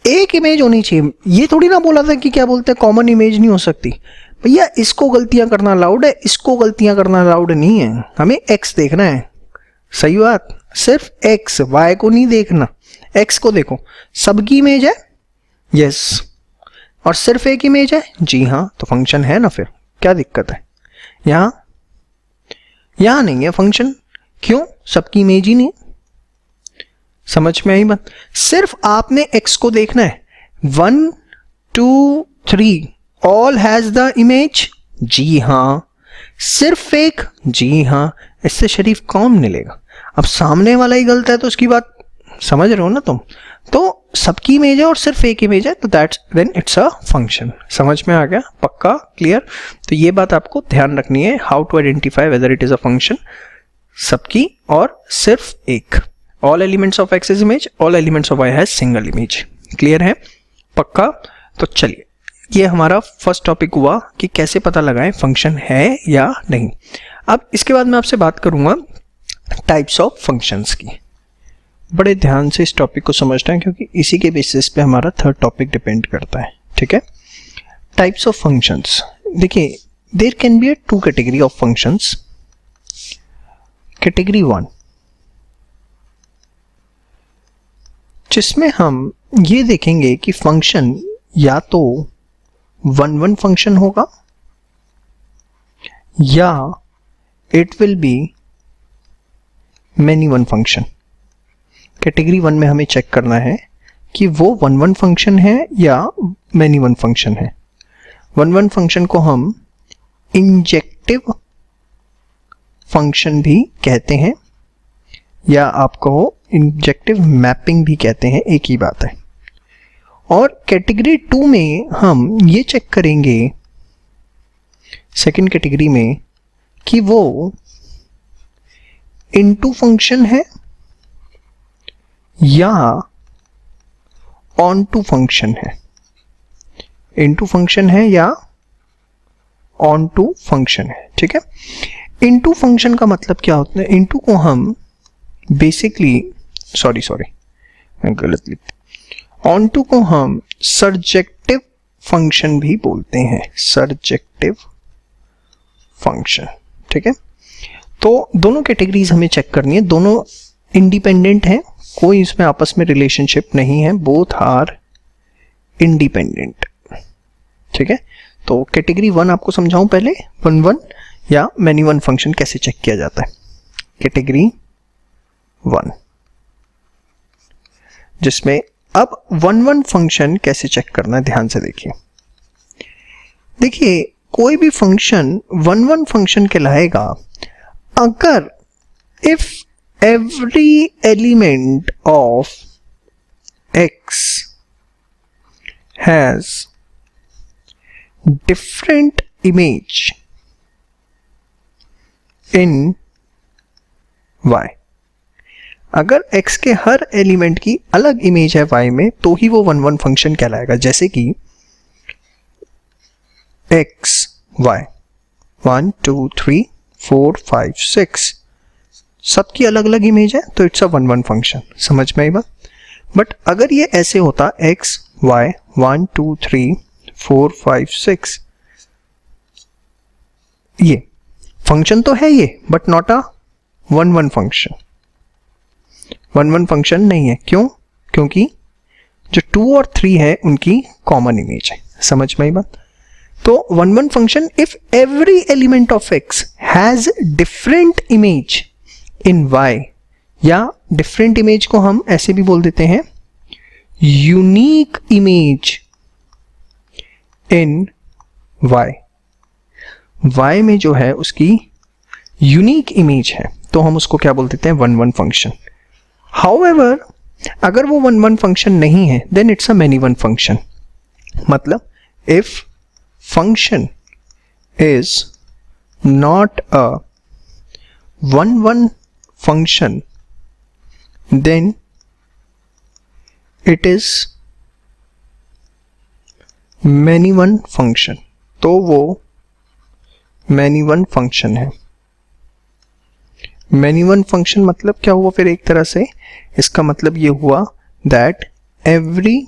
एक इमेज होनी चाहिए, ये थोड़ी ना बोला था कि क्या बोलते हैं कॉमन इमेज नहीं हो सकती. भैया इसको गलतियां करना अलाउड है, इसको गलतियां करना अलाउड नहीं है. हमें x देखना है, सही बात. सिर्फ x, y को नहीं देखना, x को देखो. सबकी इमेज है, यस, और सिर्फ एक इमेज है, जी हाँ, तो फंक्शन है ना. फिर क्या दिक्कत है? यहां नहीं है फंक्शन. क्यों? सबकी इमेज ही नहीं. समझ में आई बात? सिर्फ आपने x को देखना है. 1 2 3 ऑल हैज द इमेज, जी हाँ. सिर्फ एक, जी हाँ. इससे शरीफ कौन मिलेगा? अब सामने वाला ही गलत है तो उसकी बात समझ रहे हो ना तुम? तो सबकी इमेज है और सिर्फ एक इमेज है, तो that's then it's a function. समझ में आ गया? पक्का क्लियर? तो ये बात आपको ध्यान रखनी है, how to identify whether it is a function. सबकी और सिर्फ एक. All elements of x is image, all elements of y has single image. Clear है? पक्का? तो चलिए, ये हमारा फर्स्ट टॉपिक हुआ कि कैसे पता लगाएं फंक्शन है या नहीं. अब इसके बाद मैं आपसे बात करूंगा टाइप्स ऑफ फंक्शंस की. बड़े ध्यान से इस टॉपिक को समझना है क्योंकि इसी के बेसिस पे हमारा थर्ड टॉपिक डिपेंड करता है. ठीक है, टाइप्स ऑफ फंक्शंस. देखिए, there can be 2 category of functions. Category 1, जिसमें हम ये देखेंगे कि फंक्शन या तो 1 फंक्शन होगा या it will be many one function. Category 1 में हमें चेक करना है कि वो 1 फंक्शन है या many one फंक्शन है. 1 फंक्शन को हम इंजेक्टिव फंक्शन भी कहते हैं या आप कहो इंजेक्टिव मैपिंग भी कहते हैं, एक ही बात है. और कैटेगरी 2 में हम ये चेक करेंगे, सेकंड कैटेगरी में, कि वो इनटू फंक्शन है या ऑन टू फंक्शन है. इनटू फंक्शन है या ऑन टू फंक्शन है. ठीक है, इनटू फंक्शन का मतलब क्या होता है? इनटू को हम बेसिकली, सॉरी मैं गलत लिख. ऑन टू को हम सर्जेक्टिव फंक्शन भी बोलते हैं, सर्जेक्टिव फंक्शन। ठीक है, तो दोनों कैटेगरीज हमें चेक करनी है, दोनों इंडिपेंडेंट हैं, कोई इसमें आपस में रिलेशनशिप नहीं है, बोथ आर इंडिपेंडेंट। ठीक है, तो कैटेगरी 1 आपको समझाऊं पहले, 1-1 या मैनी वन फंक्शन कैसे चेक किया जाता है। कैटेगरी 1 जिसमें अब 1-1 फंक्शन कैसे चेक करना है, ध्यान से देखिए। देखिए कोई भी फंक्शन 1-1 फंक्शन कहलाएगा अगर if every element of x has different image in y। अगर x के हर एलिमेंट की अलग इमेज है y में तो ही वो 1-1 फंक्शन कहलाएगा। जैसे कि x y 1 2 3 4 5 6 सबकी अलग अलग इमेज है तो इट्स अ 1-1 फंक्शन। समझ में आई बात? बट अगर ये ऐसे होता x y 1 2 3 4 5 6 ये फंक्शन तो है ये but not a 1-1 function. 1-1 function नहीं है, क्यों? क्योंकि जो 2 और 3 है उनकी कॉमन इमेज है। समझ में आई बात? तो 1-1 function if every element of x has different image in y, या डिफरेंट इमेज को हम ऐसे भी बोल देते हैं unique image in y। y में जो है उसकी यूनिक इमेज है तो हम उसको क्या बोल देते हैं 1-1 फंक्शन। हाउएवर अगर वो 1-1 फंक्शन नहीं है then it's a many one function. मतलब if function is not a 1-1 function then it is many one function, तो वो मैनी वन फंक्शन है। मैनी वन फंक्शन मतलब क्या हुआ फिर एक तरह से? इसका मतलब ये हुआ that every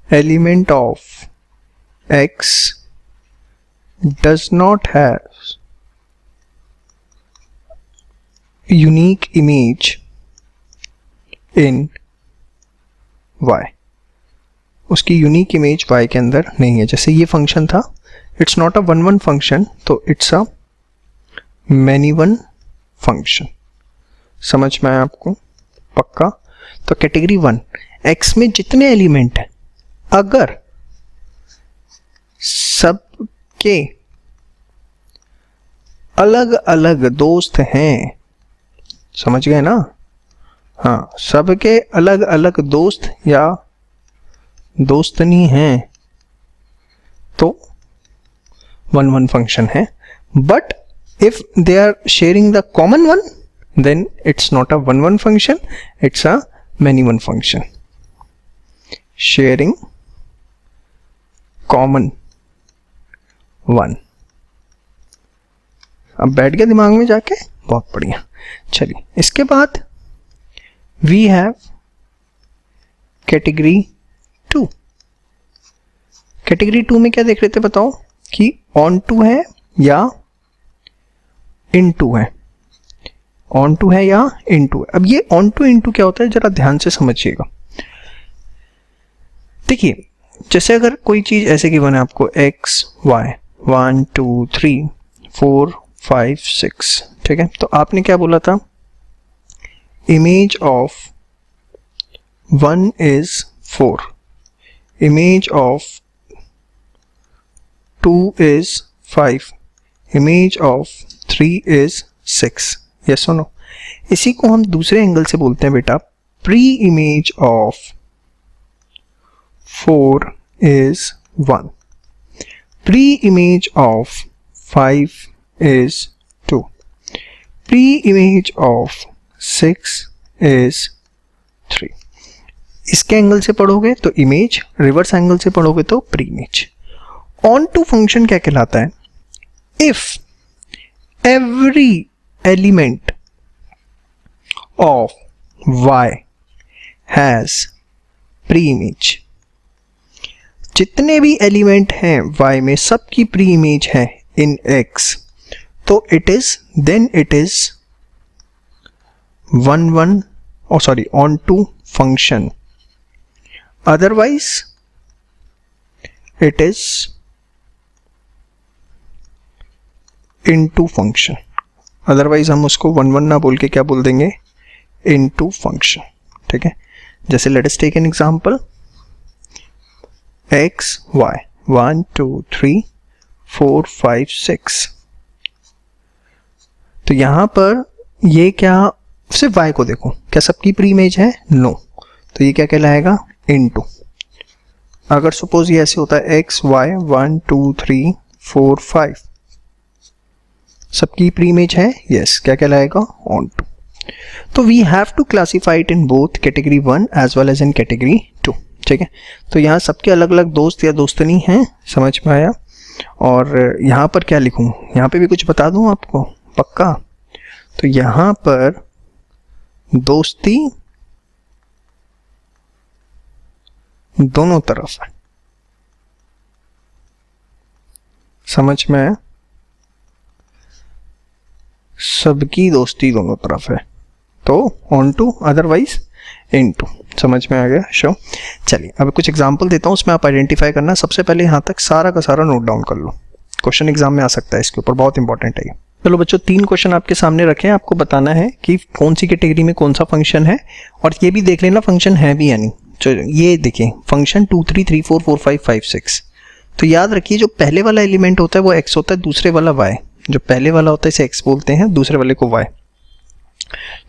element of x does not have unique image in y। उसकी यूनिक इमेज y के अंदर नहीं है। जैसे ये फंक्शन था इट्स नॉट अ 1-1 फंक्शन तो it's a many one function. समझ में आया आपको? पक्का? तो कैटेगरी 1 x में जितने एलिमेंट हैं अगर सबके अलग अलग दोस्त हैं, समझ गए ना? हाँ, सबके अलग अलग दोस्त या दोस्तनी हैं तो 1-1 फंक्शन है। But if they are sharing the common one then it's not a 1-1 function, it's a many one function. Sharing common one. अब बैठ गया दिमाग में जाके? बहुत बढ़िया। चलिए इसके बाद वी हैव कैटेगरी 2। कैटेगरी 2 में क्या देख रहे थे बताओ? कि ऑन टू है या इन टू है। ऑन टू है या इन टू है। अब ये ऑन टू इन टू क्या होता है जरा ध्यान से समझिएगा। देखिए जैसे अगर कोई चीज ऐसे गिवन है आपको x y 1 2 3 4 5 6, ठीक है, तो आपने क्या बोला था? Image of 1 is 4, image of 2 is 5, image of 3 is 6। Yes और नो? इसी को हम दूसरे एंगल से बोलते हैं बेटा pre image of 4 is 1, pre-image of 5 is 2, pre-image of 6 is 3। इसके एंगल से पढ़ोगे तो इमेज, रिवर्स एंगल से पढ़ोगे तो pre image. Onto function क्या कहलाता है? If every element of y has pre image. जितने भी एलिमेंट हैं y में सबकी प्री इमेज है इन x, तो it is onto function, otherwise it is into function. Otherwise हम उसको 1 1 ना बोल के क्या बोल देंगे, इनटू फंक्शन। ठीक है, जैसे let us take an example, x y 1 2 3 4 5 6। तो यहां पर ये क्या, सिर्फ y को देखो, क्या सबकी प्री इमेज है? नो। तो ये क्या कहलाएगा, इनटू। अगर सपोज ये ऐसे होता है x y 1 2 3 4 5, सबकी प्री इमेज है, यस, क्या कहलाएगा, ऑन टू। तो we have to classify it in both category 1 as well as in category 2। ठीक है, तो यहाँ सबके अलग अलग दोस्त या दोस्तनी हैं, समझ में आया। और यहाँ पर क्या लिखूँ, यहाँ पे भी कुछ बता दूँ आपको पक्का। तो यहाँ पर दोस्ती दोनों तरफ है, समझ में आया, सबकी दोस्ती दोनों तरफ है, तो onto otherwise into. समझ में आ गया? शो। चलिए अब कुछ एग्जांपल देता हूँ, उसमें आप आइडेंटिफाई करना। सबसे पहले यहाँ तक सारा का सारा नोट डाउन कर लो, क्वेश्चन एग्जाम में आ सकता है इसके ऊपर, बहुत इंपॉर्टेंट है ये। चलो बच्चों, 3 क्वेश्चन आपके सामने रखे हैं, आपको बताना है कि कौन सी कैटेगरी में कौन सा फंक्शन है, और ये भी देख लेना फंक्शन है भी या नहीं। चलो ये देखिए, फंक्शन 2 3 3 4 4 5 5 6। तो याद रखिए, जो पहले वाला एलिमेंट होता है वो x होता है, दूसरे वाला y। जो पहले वाला होता है इसे x बोलते हैं, दूसरे वाले को y।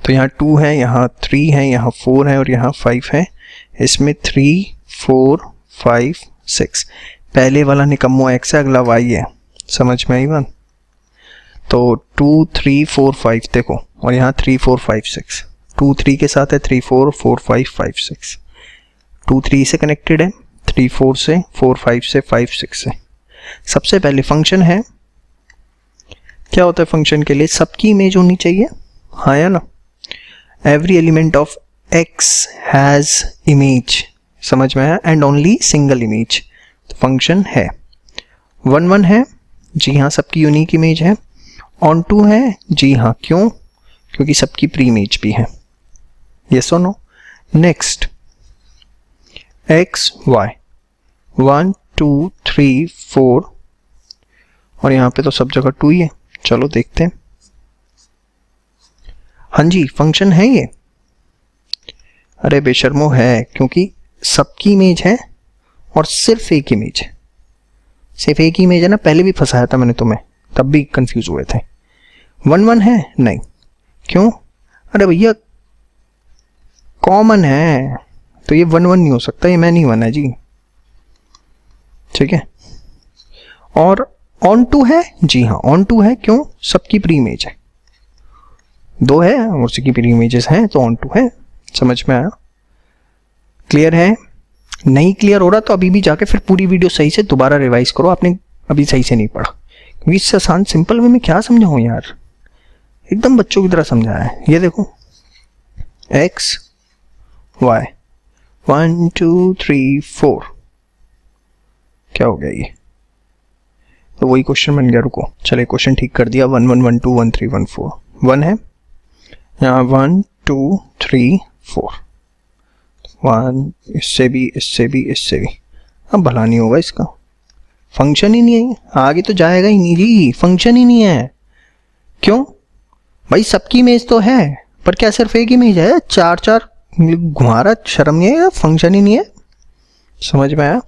तो यहाँ 2 है, यहाँ 3 है, यहाँ 4 है और यहाँ 5 है। इसमें 3 4 5 6, पहले वाला निकम्मो x है, अगला y है। समझ में आई बात? तो 2 3 4 5 देखो, और यहाँ 3 4 5 6, 2 3 के साथ है 3 4 4 5 5 6, 2 3 से कनेक्टेड है, 3 4 से, 4 5 से, 5 6 से। सबसे पहले फंक्शन है, क्या होता है फंक्शन के लिए, सबकी इमेज होनी चाहिए, हाँ या ना। Every element of x has image, समझ में आया, एंड ओनली सिंगल इमेज। तो फंक्शन है 1 1 है, जी हाँ, सबकी यूनिक इमेज है। ऑन टू है, जी हाँ, क्यों, क्योंकि सबकी प्री इमेज भी है। यस और नो। नेक्स्ट x y 1 2 3 4, और यहाँ पे तो सब जगह 2 ही है। चलो देखते हैं, हाँ जी फंक्शन है ये। अरे बेशर्मो है, क्योंकि सबकी इमेज है और सिर्फ एक इमेज है, सिर्फ एक ही इमेज है ना। पहले भी फंसाया था मैंने तुम्हें, तब भी कंफ्यूज हुए थे। 1 1 है नहीं, क्यों, अरे भैया कॉमन है, तो ये 1 1 नहीं हो सकता, ये मैं नहीं 1 है जी। ठीक है, और ऑन टू है, जी हाँ ऑन टू है, क्यों, सबकी प्री इमेज है, 2 है और उसी की प्री इमेजेस हैं, तो ऑन टू है। समझ में आया? क्लियर है? नहीं क्लियर हो रहा तो अभी भी जाके फिर पूरी वीडियो सही से दोबारा रिवाइज करो, आपने अभी सही से नहीं पढ़ा, क्योंकि इससे आसान सिंपल वे में क्या समझाऊं यार, एकदम बच्चों की तरह समझाया है। ये देखो x y 1 2 3 4, क्या हो गया ये, तो वही क्वेश्चन बन गया। रुको, चले क्वेश्चन ठीक कर दिया। 1 1 1 2 1 3 1 4, 1 है यहाँ, 1 2 3 4, 1, इससे भी इससे भी इससे भी। अब भला नहीं होगा इसका, फंक्शन ही नहीं है, आगे तो जाएगा ही नहीं जी, फंक्शन ही नहीं है। क्यों भाई, सबकी इमेज तो है, पर क्या सिर्फ एक इमेज है, 4 4 घुमा रहा, शर्म नहीं है, फंक्शन ही नहीं है। समझ में आया?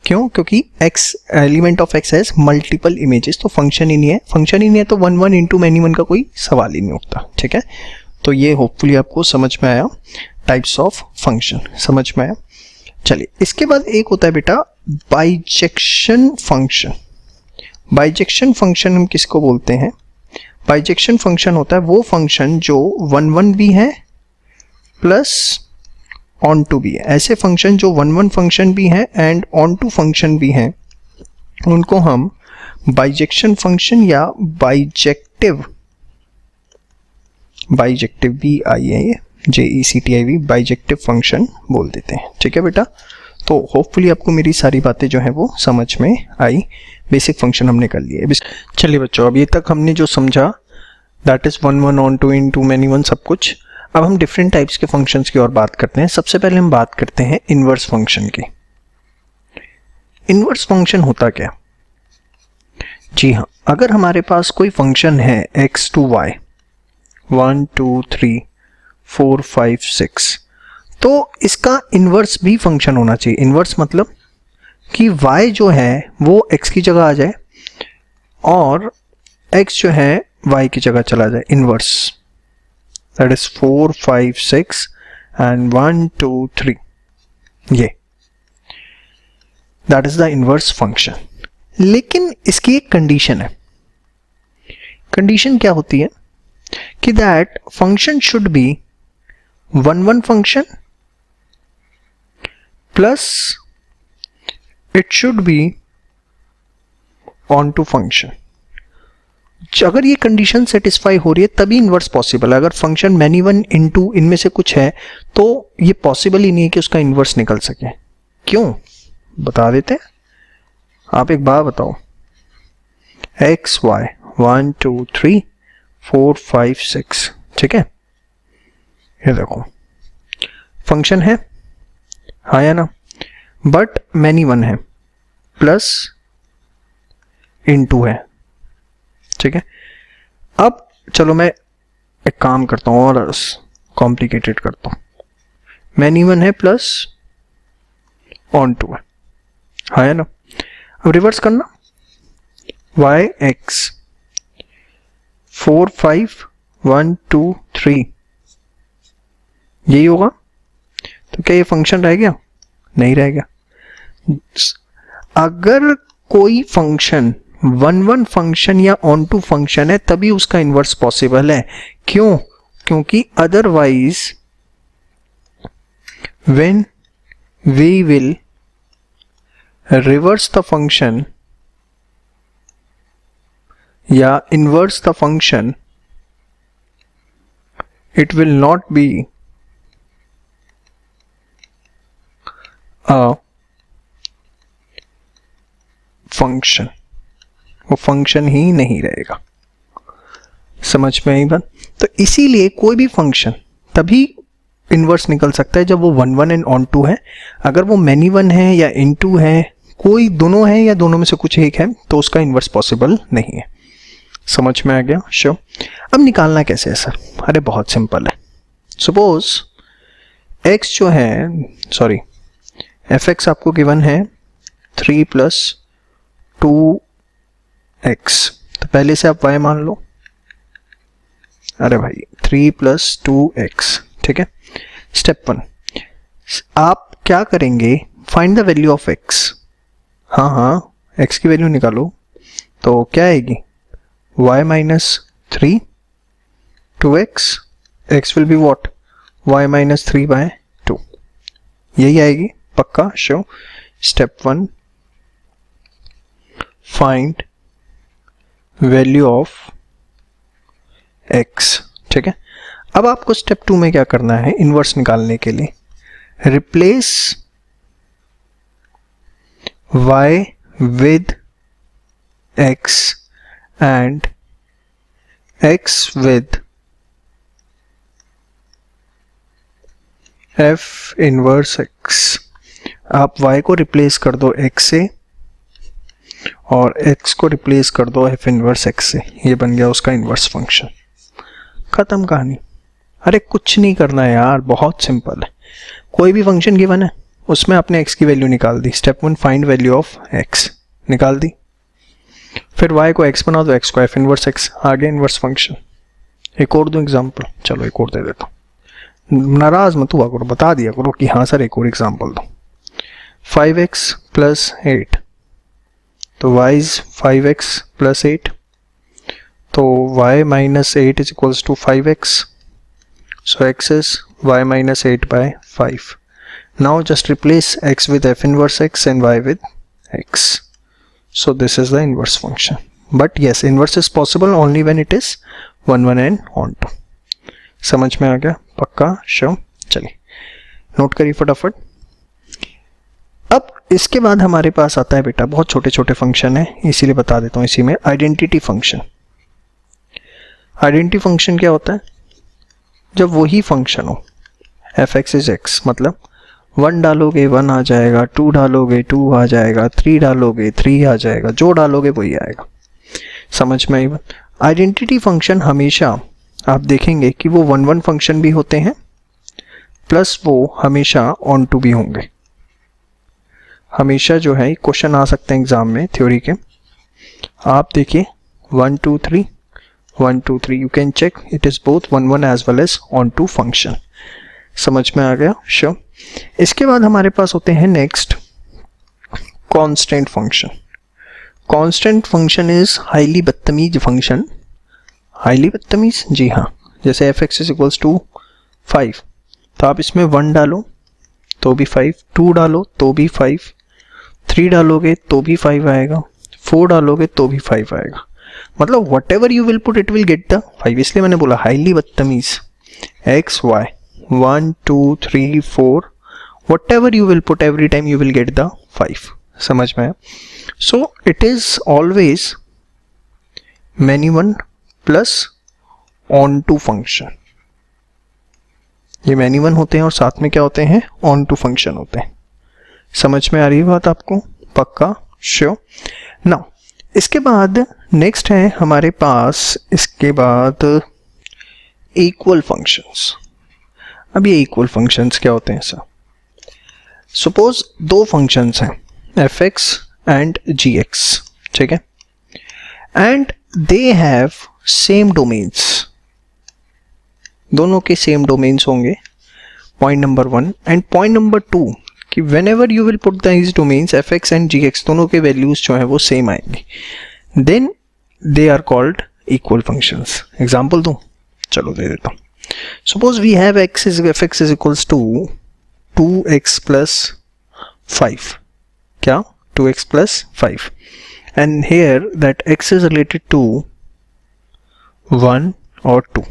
क्यों, क्योंकि x element of x has multiple images, तो फंक्शन ही नहीं है। फंक्शन ही नहीं है तो 1 1 इंटू मैनी 1 का कोई सवाल ही नहीं उठता। ठीक है, तो ये होपफुली आपको समझ में आया, टाइप्स ऑफ फंक्शन समझ में आया। चलिए, इसके बाद एक होता है बेटा बाइजेक्शन फंक्शन। बाइजेक्शन फंक्शन हम किसको बोलते हैं? बाइजेक्शन फंक्शन होता है वो फंक्शन जो 1 1 भी है प्लस ऑन टू भी है। ऐसे फंक्शन जो 1 1 फंक्शन भी है एंड ऑन टू फंक्शन भी है, उनको हम बाइजेक्शन फंक्शन या बाइजेक्टिव भी आई है ये, JECTIV बाइजेक्टिव फंक्शन बोल देते हैं। ठीक है बेटा, तो होपफुली आपको मेरी सारी बातें जो हैं वो समझ में आई। बेसिक फंक्शन हमने कर लिए। चलिए बच्चों, अभी तक हमने जो समझा that is one one onto into many one सब कुछ। अब हम डिफरेंट टाइप्स के फंक्शंस की और बात करते हैं। सबसे पहले हम बात करते हैं इनवर्स फंक्शन की। इनवर्स फंक्शन होता क्या? जी हाँ, अगर हमारे पास कोई फंक्शन है x टू y 1 2 3 4 5 6, तो इसका इनवर्स भी फंक्शन होना चाहिए। इनवर्स मतलब कि y जो है वो x की जगह आ जाए और x जो है y की जगह चला जाए। इनवर्स दैट इज 4 5 6 एंड 1 2 3, ये that is the inverse function. लेकिन इसकी एक कंडीशन है। कंडीशन क्या होती है कि that function should be one one function plus it should be onto function. अगर ये कंडीशन सेटिस्फाई हो रही है तभी इनवर्स पॉसिबल है। अगर फंक्शन मैनी वन इनटू इनमें से कुछ है तो ये पॉसिबल ही नहीं है कि उसका इनवर्स निकल सके। क्यों, बता देते हैं। आप एक बात बताओ, एक्स वाई 1 2 3 4 5 6, ठीक है, ये देखो फंक्शन है, हाँ या ना, बट मैनी वन है प्लस इनटू है। ठीक है, अब चलो मैं एक काम करता हूँ और कॉम्प्लिकेटेड करता हूँ। मैनी वन है प्लस ऑन टू है, हाँ या ना। अब रिवर्स करना, y x 4 5 1 2 3, यही होगा। तो क्या ये फंक्शन रह गया? नहीं रह गया। अगर कोई फंक्शन वन वन फंक्शन या ऑन टू फंक्शन है तभी उसका इनवर्स पॉसिबल है। क्यों? क्योंकि otherwise when we will reverse the function या inverse the function, it will not be a function, वो फंक्शन ही नहीं रहेगा। समझ में आई बात? तो इसीलिए कोई भी फंक्शन तभी इनवर्स निकल सकता है जब वो one one and onto है। अगर वो मैनी वन है या इन टू है, कोई दोनों है या दोनों में से कुछ एक है, तो उसका इनवर्स पॉसिबल नहीं है। समझ में आ गया? श्योर। अब निकालना कैसे है सर? अरे बहुत सिंपल है। सपोज x जो है, सॉरी fx आपको गिवन है 3 + 2x, तो पहले से आप y मान लो। अरे भाई 3 + 2x, ठीक है। स्टेप 1, आप क्या करेंगे? Find the value of x। हाँ, x की वैल्यू निकालो। तो क्या आएगी? y - 3 2x, x will be what? y - 3/2, यही आएगी पक्का, sure. Step 1, find value of x, ठीक है। अब आपको स्टेप 2 में क्या करना है? इनवर्स निकालने के लिए replace y with x and x with f inverse x। आप y को रिप्लेस कर दो x से और x को रिप्लेस कर दो f इनवर्स x से। ये बन गया उसका इनवर्स फंक्शन। खत्म कहानी। अरे कुछ नहीं करना है यार, बहुत सिंपल है। कोई भी फंक्शन गिवन है उसमें आपने x की वैल्यू निकाल दी। Step 1, find value of x, निकाल दी। फिर y को x बना दो, x को f इनवर्स x, आगे इनवर्स फंक्शन। एक और दो एग्जांपल, चलो एक और दे देता हूँ। नाराज मत हुआ करो, बता दिया करो कि हाँ सर एक और एग्जांपल दो। 5x + 8, तो y इज 5x + 8, तो y - 8 = 5x, so x is y - 8/5। Now just replace x with f inverse x and y with x. So this is the inverse function. But yes, inverse is possible only when it is 1 1 and on 2. समझ में आ गया? पक्का? Sure? चलिए note करिए फटाफट। अब इसके बाद हमारे पास आता है बेटा, बहुत छोटे छोटे फंक्शन है इसीलिए बता देता हूँ इसी में, आइडेंटिटी फंक्शन। आइडेंटिटी फंक्शन क्या होता है? जब वही फंक्शन हो एफ एक्स इज एक्स, मतलब 1 डालोगे 1 आ जाएगा, 2 डालोगे 2 आ जाएगा, 3 डालोगे 3 आ जाएगा, जो डालोगे वही आएगा। समझ में आई बात? आइडेंटिटी फंक्शन हमेशा आप देखेंगे कि वो 1 फंक्शन भी होते हैं प्लस वो हमेशा ऑन टू भी होंगे। हमेशा जो है क्वेश्चन आ सकते हैं एग्जाम में थ्योरी के, आप देखिए 1 2 3 1 2 3, you can check it is both 1 as well as onto function. समझ में आ गया? श्योर। इसके बाद हमारे पास होते हैं next constant function. Constant function is highly बदतमीज फंक्शन। हाईली बदतमीज? जी हाँ। जैसे f x is equals to 5, तो आप इसमें 1 डालो तो भी 5, 2 डालो तो भी 5, 3 डालोगे तो भी 5 आएगा, 4 डालोगे तो भी 5 आएगा। मतलब whatever you will put it will get the 5। इसलिए मैंने बोला हाईली बदतमीज x y 1 2 3 4, whatever you will put every time you will get the 5। समझ में? So it is always many one plus onto function. ये many one होते हैं और साथ में क्या होते हैं? ऑन टू फंक्शन होते हैं। समझ में आ रही है बात आपको? पक्का? श्योर? नाउ इसके बाद नेक्स्ट है हमारे पास, इसके बाद इक्वल फंक्शंस। अब ये इक्वल फंक्शंस क्या होते हैं सर? सपोज 2 फंक्शंस हैं f x and g x, ठीक है, and they have same domains. दोनों के सेम डोमेन्स होंगे, point number 1। And point number 2 कि whenever you will put these domains f x and g x, दोनों के values जो है वो सेम आएंगे, then they are called equal functions. Example दूं? चलो दे देता हूं। Suppose we have x is f x is equals to 2x plus 5। क्या? 2x plus 5, and here that x is related to 1 और 2।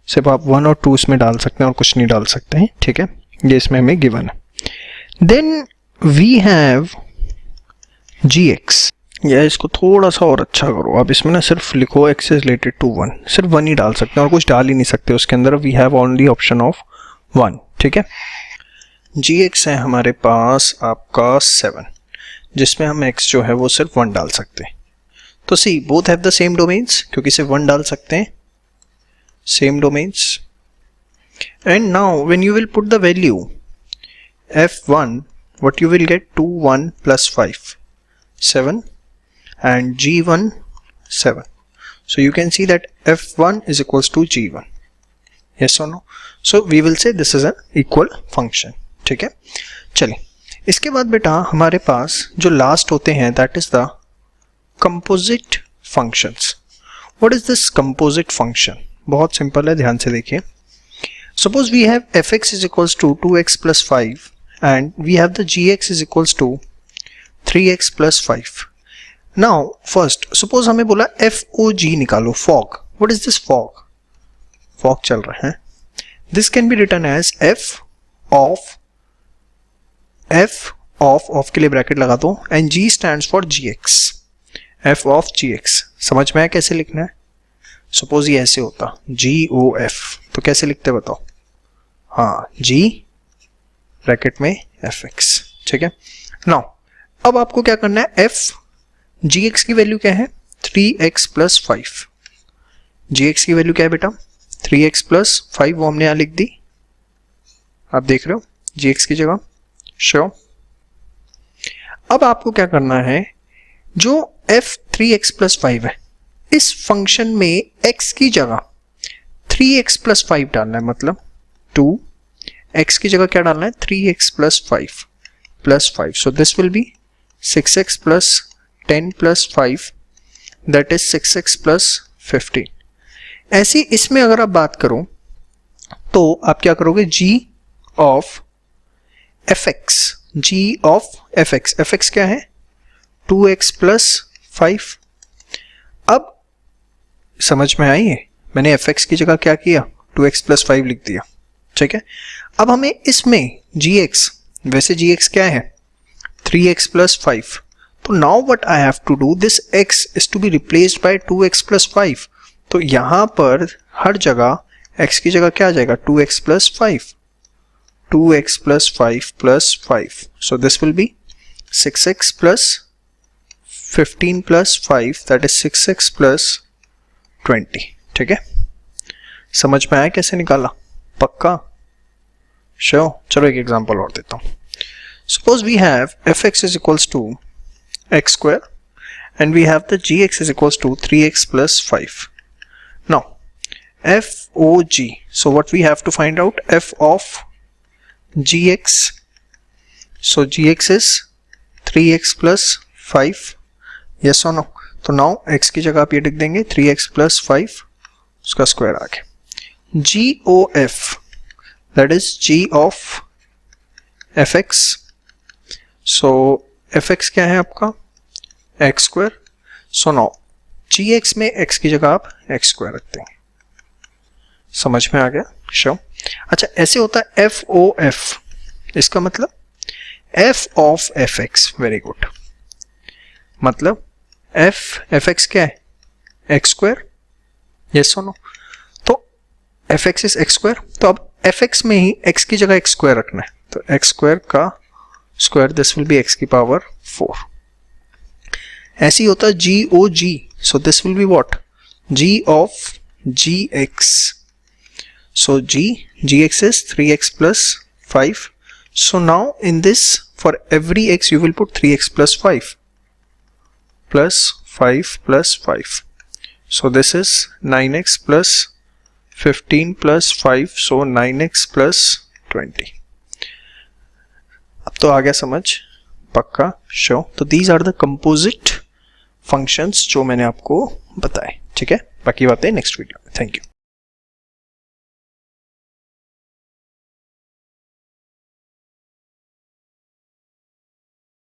सिर्फ आप 1 और 2 इसमें डाल सकते हैं और कुछ नहीं डाल सकते हैं, ठीक है? ये इसमें हमें गिवन है। देन वी हैव gx, या इसको थोड़ा सा और अच्छा करो, आप इसमें ना सिर्फ लिखो x इज रिलेटेड टू 1, सिर्फ 1 ही डाल सकते हैं और कुछ डाल ही नहीं सकते उसके अंदर। We have only option of 1, ठीक है? gx है हमारे पास आपका 7, जिसमें हम x जो है वो सिर्फ 1 डाल सकते हैं। तो see both have the same domains, क्योंकि सिर्फ 1 डाल सकते हैं, same domains. And now when you will put the value f1, what you will get? 2 1 plus 5 7, and g1 7. So you can see that f1 is equals to g1. Yes or no? So we will say this is an equal function. ठीक है? चलिए इसके बाद बेटा हमारे पास जो last होते हैं that is the composite functions. What is this composite function? बहुत सिंपल है, ध्यान से देखिए। Suppose we have f x is equals to 2x plus 5 and we have the g x is equals to 3x plus 5। Now first suppose हमें बोला f o g निकालो, fog. What is this fog? Fog चल रहा है। This can be written as f of के लिए bracket लगा दो and g stands for g x, f of ji x. समझ में आया कैसे लिखना है? सपोज ये ऐसे होता GOF, तो कैसे लिखते बताओ? हाँ, G ब्रैकेट में FX, ठीक है? नाउ अब आपको क्या करना है? F GX की वैल्यू क्या है? 3x plus 5। GX की वैल्यू क्या है बेटा? 3x प्लस 5, वो हमने यहां लिख दी, आप देख रहे हो GX की जगह। श्योर? अब आपको क्या करना है? जो F 3x प्लस 5 है, इस फंक्शन में x की जगह 3x प्लस 5 डालना है, मतलब 2, x की जगह क्या डालना है? 3x plus 5 plus 5। So this will B 6x plus 10 plus 5, that is 6x plus 15। ऐसी इसमें अगर आप बात करो तो आप क्या करोगे? g of fx, g of fx, fx क्या है? 2x plus 5। अब समझ में आई है? मैंने fx की जगह क्या किया? 2x प्लस 5 लिख दिया, ठीक है। अब हमें इसमें gx, वैसे gx क्या है 3x प्लस 5, तो now what I have to do, this x is to be replaced by 2x plus 5। तो यहां पर हर जगह x की जगह क्या आ जाएगा 2x plus 5, 2x plus 5 plus 5, so this will B 6x plus 15 plus 5, that is 6x plus 20, ठीक है। समझ में आया कैसे निकाला, पक्का श्योर। चलो एक एग्जांपल और देता हूं। Suppose we have fx is equals to x square and we have the gx is equals to 3x plus 5. Now FOG, so what we have to find out, f of gx, so gx is 3x plus 5, yes or no? तो now x की जगह आप ये लिख देंगे 3x plus 5, उसका square आ गया। GOF, that is g of fx, so fx क्या है आपका x square, so no gx में x की जगह आप x स्क्वायर रखते हैं। समझ में आ गया श्योर। अच्छा ऐसे होता है FOF, इसका मतलब f of fx, very good, मतलब fx क्या है x स्क्वायर, यस और नो। तो fx इज x स्क्वायर, तो अब fx में ही x की जगह x स्क्वायर रखना है, तो x स्क्वायर का square, this will B x की पावर 4। ऐसे ही होता है GOG, so this will be what g of gx, so gx is 3x plus 5, so now in this for every x you will put 3x plus 5 plus 5 plus 5, so this is 9x plus 15 plus 5, so 9x plus 20। अब तो आ गया समझ, पक्का sure. तो these are the composite functions जो मैंने आपको बताए, ठीक है। बाकी बातें नेक्स्ट वीडियो में। Thank you.